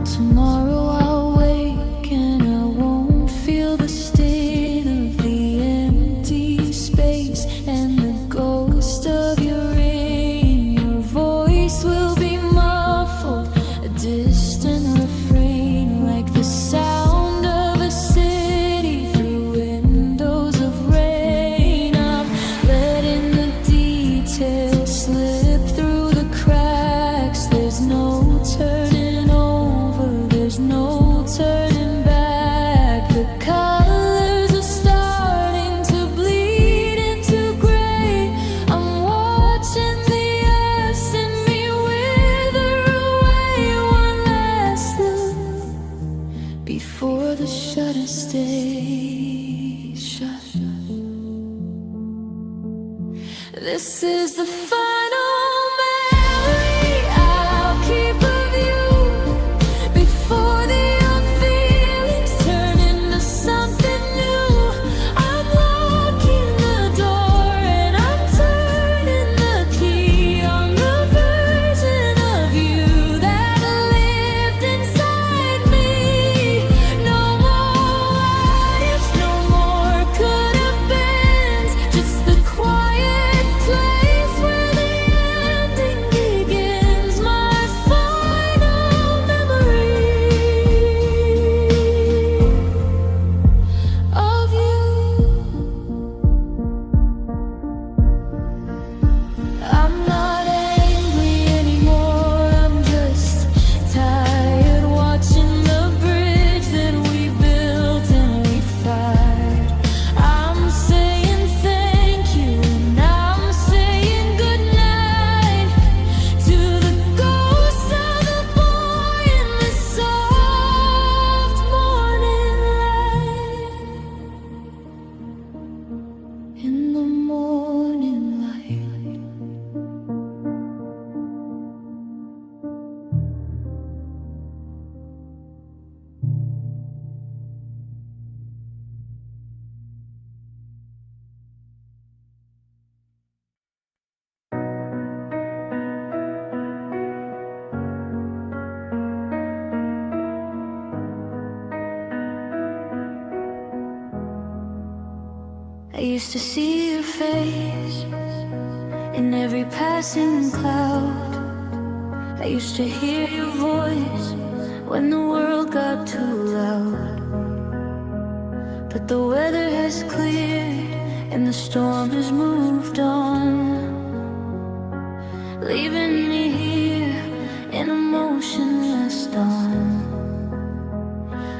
Tomorrow I'll wake and I won't feel the stain of the empty space and the ghost of your rain. Your voice will be muffled, a distant refrain, like the sound of a city through windows of rain. I'm letting the details slip through the cracks. There's no turning over, there's no turning back. The colors are starting to bleed into gray. I'm watching the S in me wither away. One last look before the shutters stay shut. This is the final memory I'll keep of you before the old feelings turn into something new. I'm locking the door and I'm turning the key on the version of you that lived inside me. No more what ifs, no more could have beens, just the quiet place where the ending begins. My final memory of you. I'm not angry anymore, I'm just tired watching the bridge that we built and we fired. I'm saying thank you and I'm saying goodnight to the ghost of the boy in the soft morning light. In the morning light. I used to see your face in every passing cloud. I used to hear your voice when the world got too loud. But the weather has cleared and the storm has moved on, leaving me here in a motionless dawn.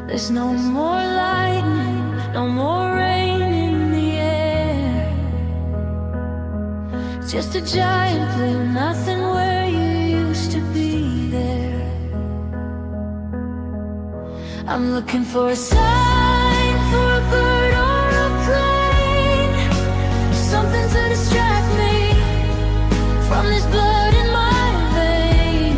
There's no more lightning, no more rain in the air, just a giant blue nothing where you used to be there. I'm looking for a sign, for a bird or a plane, something to distract me from this blood in my vein.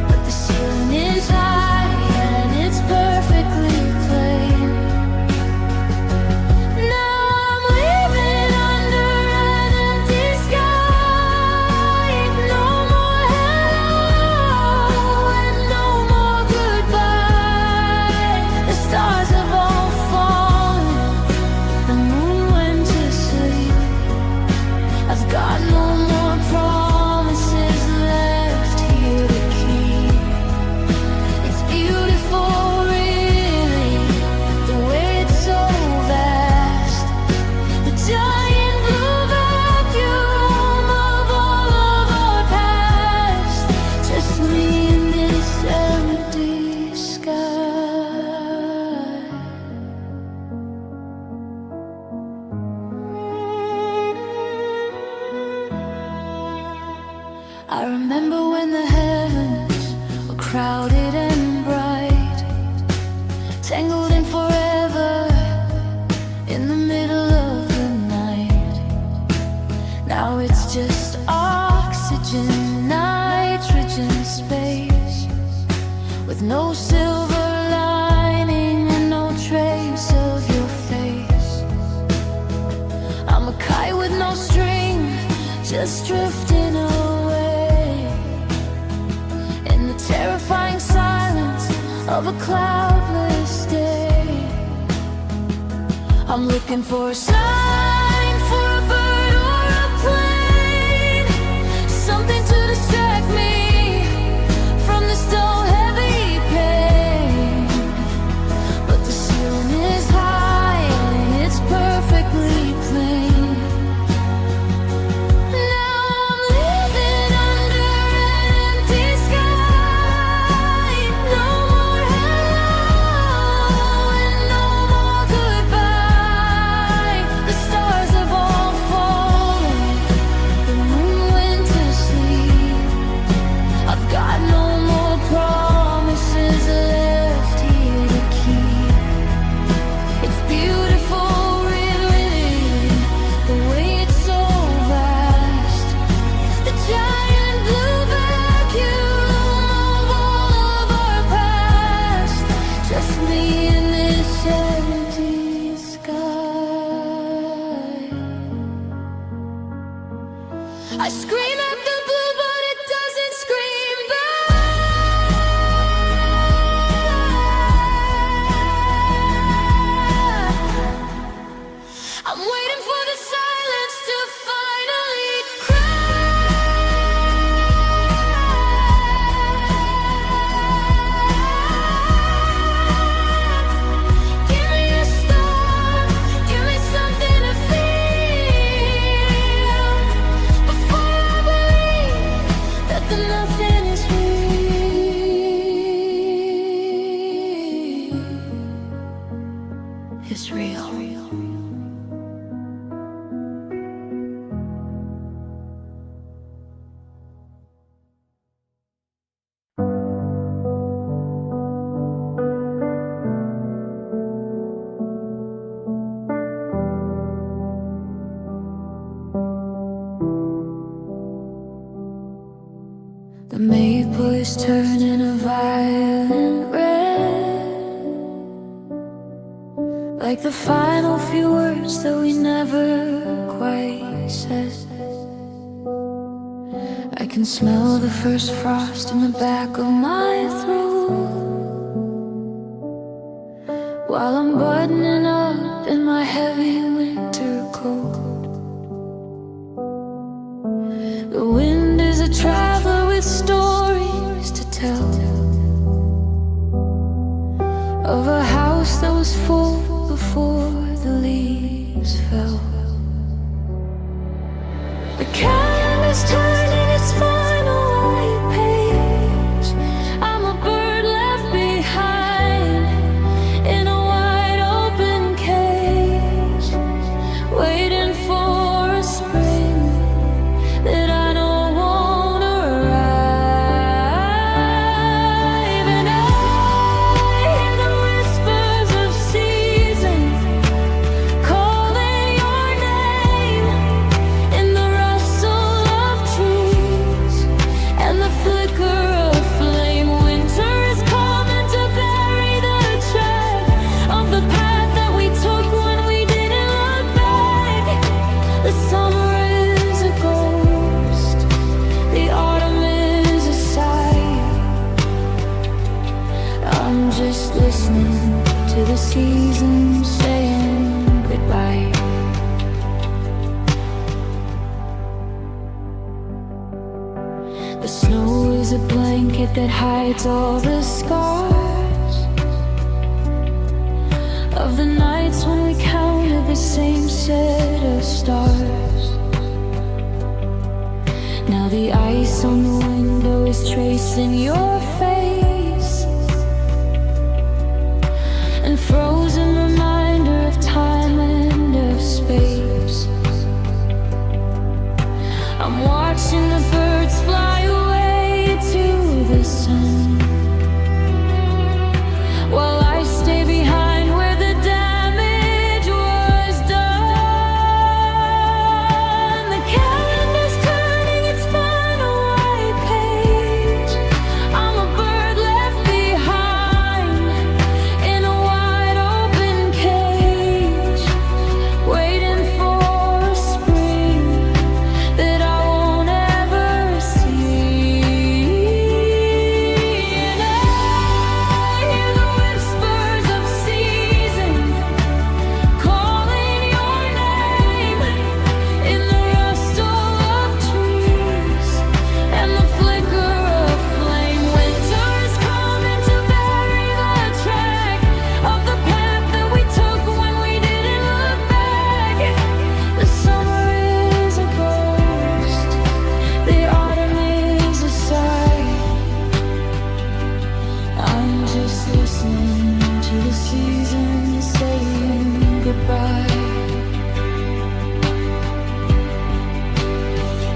But the ceiling is high and it's perfectly plain. Now I'm living under an empty sky. No more hello and no more goodbye. The stars have all fallen, the moon went to sleep. I've got no more problems. I remember when the heavens were crowded and bright, tangled in forever in the middle of the night. Now it's just oxygen, nitrogen, space, with no silver lining and no trace of your face. I'm a kite with no string, just drifting away in the terrifying silence of a cloudless day. I'm looking for a sign, for a bird or a plane, something to distract me from this dull, heavy pain. But the ceiling is high and it's perfectly plain. I scream at the blue, but it doesn't scream back. I'm waiting for the silence to finally crack. Give me a star, give me something to feel before I believe that the nothing is real. It's real. The maple is turning a violent red, like the final few words that we never quite said. I can smell the first frost in the back of my throat, while I'm buttoning up in my heavy winter coat. The wind is a traveler with stories to tell, of a house that was full before the leaves fell. The canvas turning its final white page. I'm a bird left behind in a wide open cage, waiting for a spring that I know won't arrive. And I hear the whispers of seasons calling your name in the rustle of trees and the flicker of flame. Winter is coming to bury the track of the path that we took when we didn't look back. The summer is a ghost, the autumn is a sigh. I'm just listening to the seasons saying goodbye. The snow is a blanket that hides all the scars of the nights when we counted the same set of stars. Now the ice on the window is tracing your face, and frozen reminder of time and of space. I'm watching watching the birds fly away to the sun, while I stay behind where the damage was done. The calendar's turning its final white page. I'm a bird left behind in a wide open cage, waiting for a spring that I won't ever see. And I hear the whispers of season calling your name in the rustle of trees and the flicker of flame. Winter's coming to bury the track of the path that we took when we didn't look back. The summer is a ghost, the autumn is a sigh. I'm just listening to the seasons saying goodbye.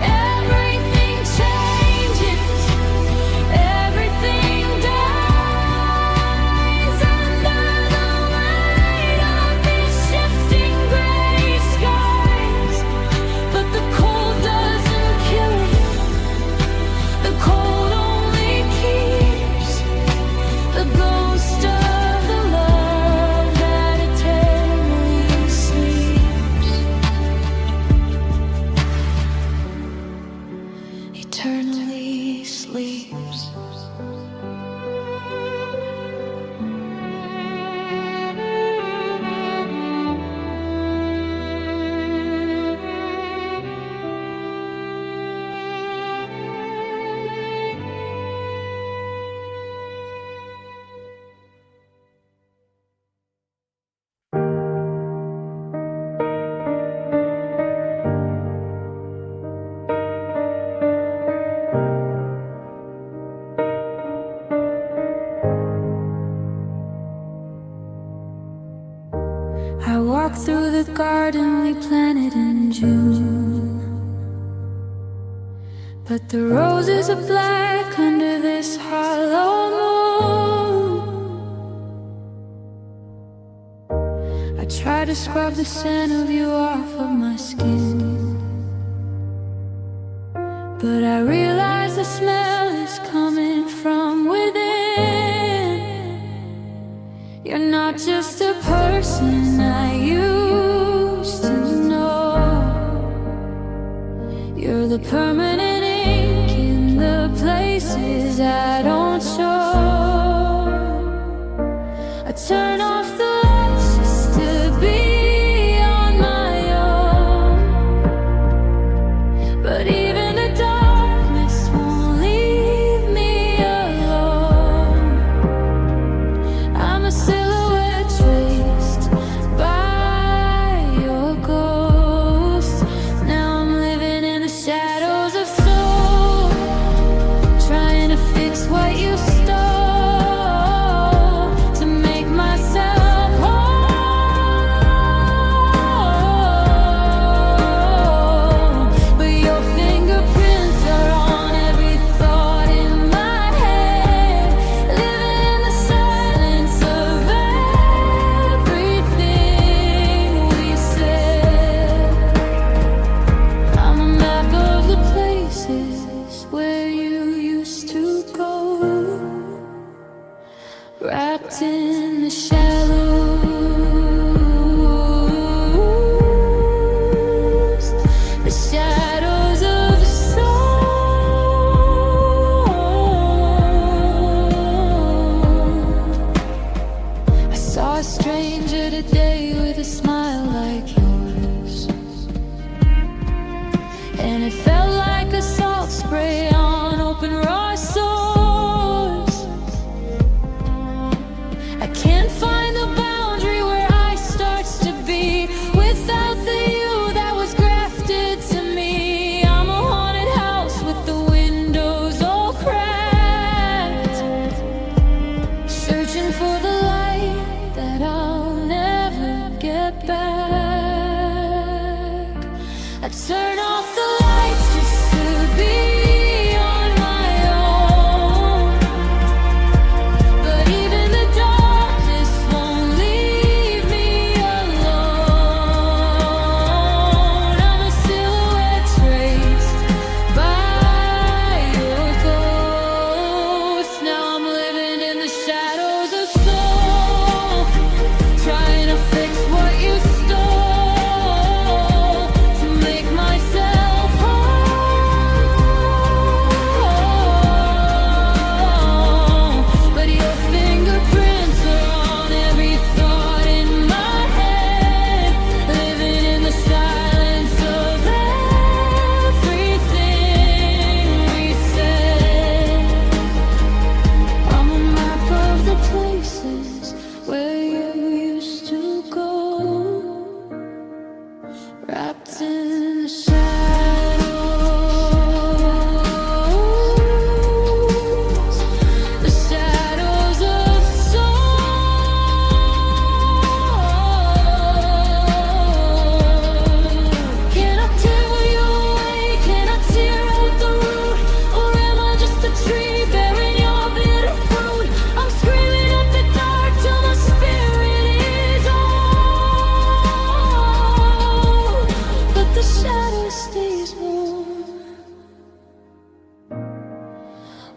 Everything changes, everything dies under the weight of these shifting gray skies. But the cold doesn't kill it, the cold only keeps the ghost of the love that eternally sleeps. Eternally sleeps. I walk through the garden we planted in June, but the roses are black under this hollow moon. I try to scrub the scent of you off of my skin, but I realize the smell is coming from within. You're not just a person I used to know. You're the permanent ink in the places I don't show. I turn off the lights just to be on my own, but even the darkness won't leave me alone. I'm a silhouette traced by your ghost. Now I'm living in the shadows of soul, trying to fix what you stole.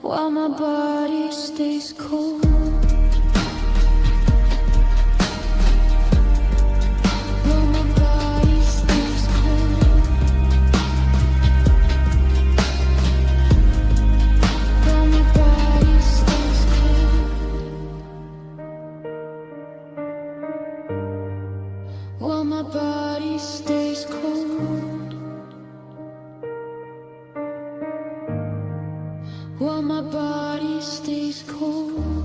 while my body stays cold. While my body stays cold. While my body stays cold. While my body stays cold. While my body stays cold.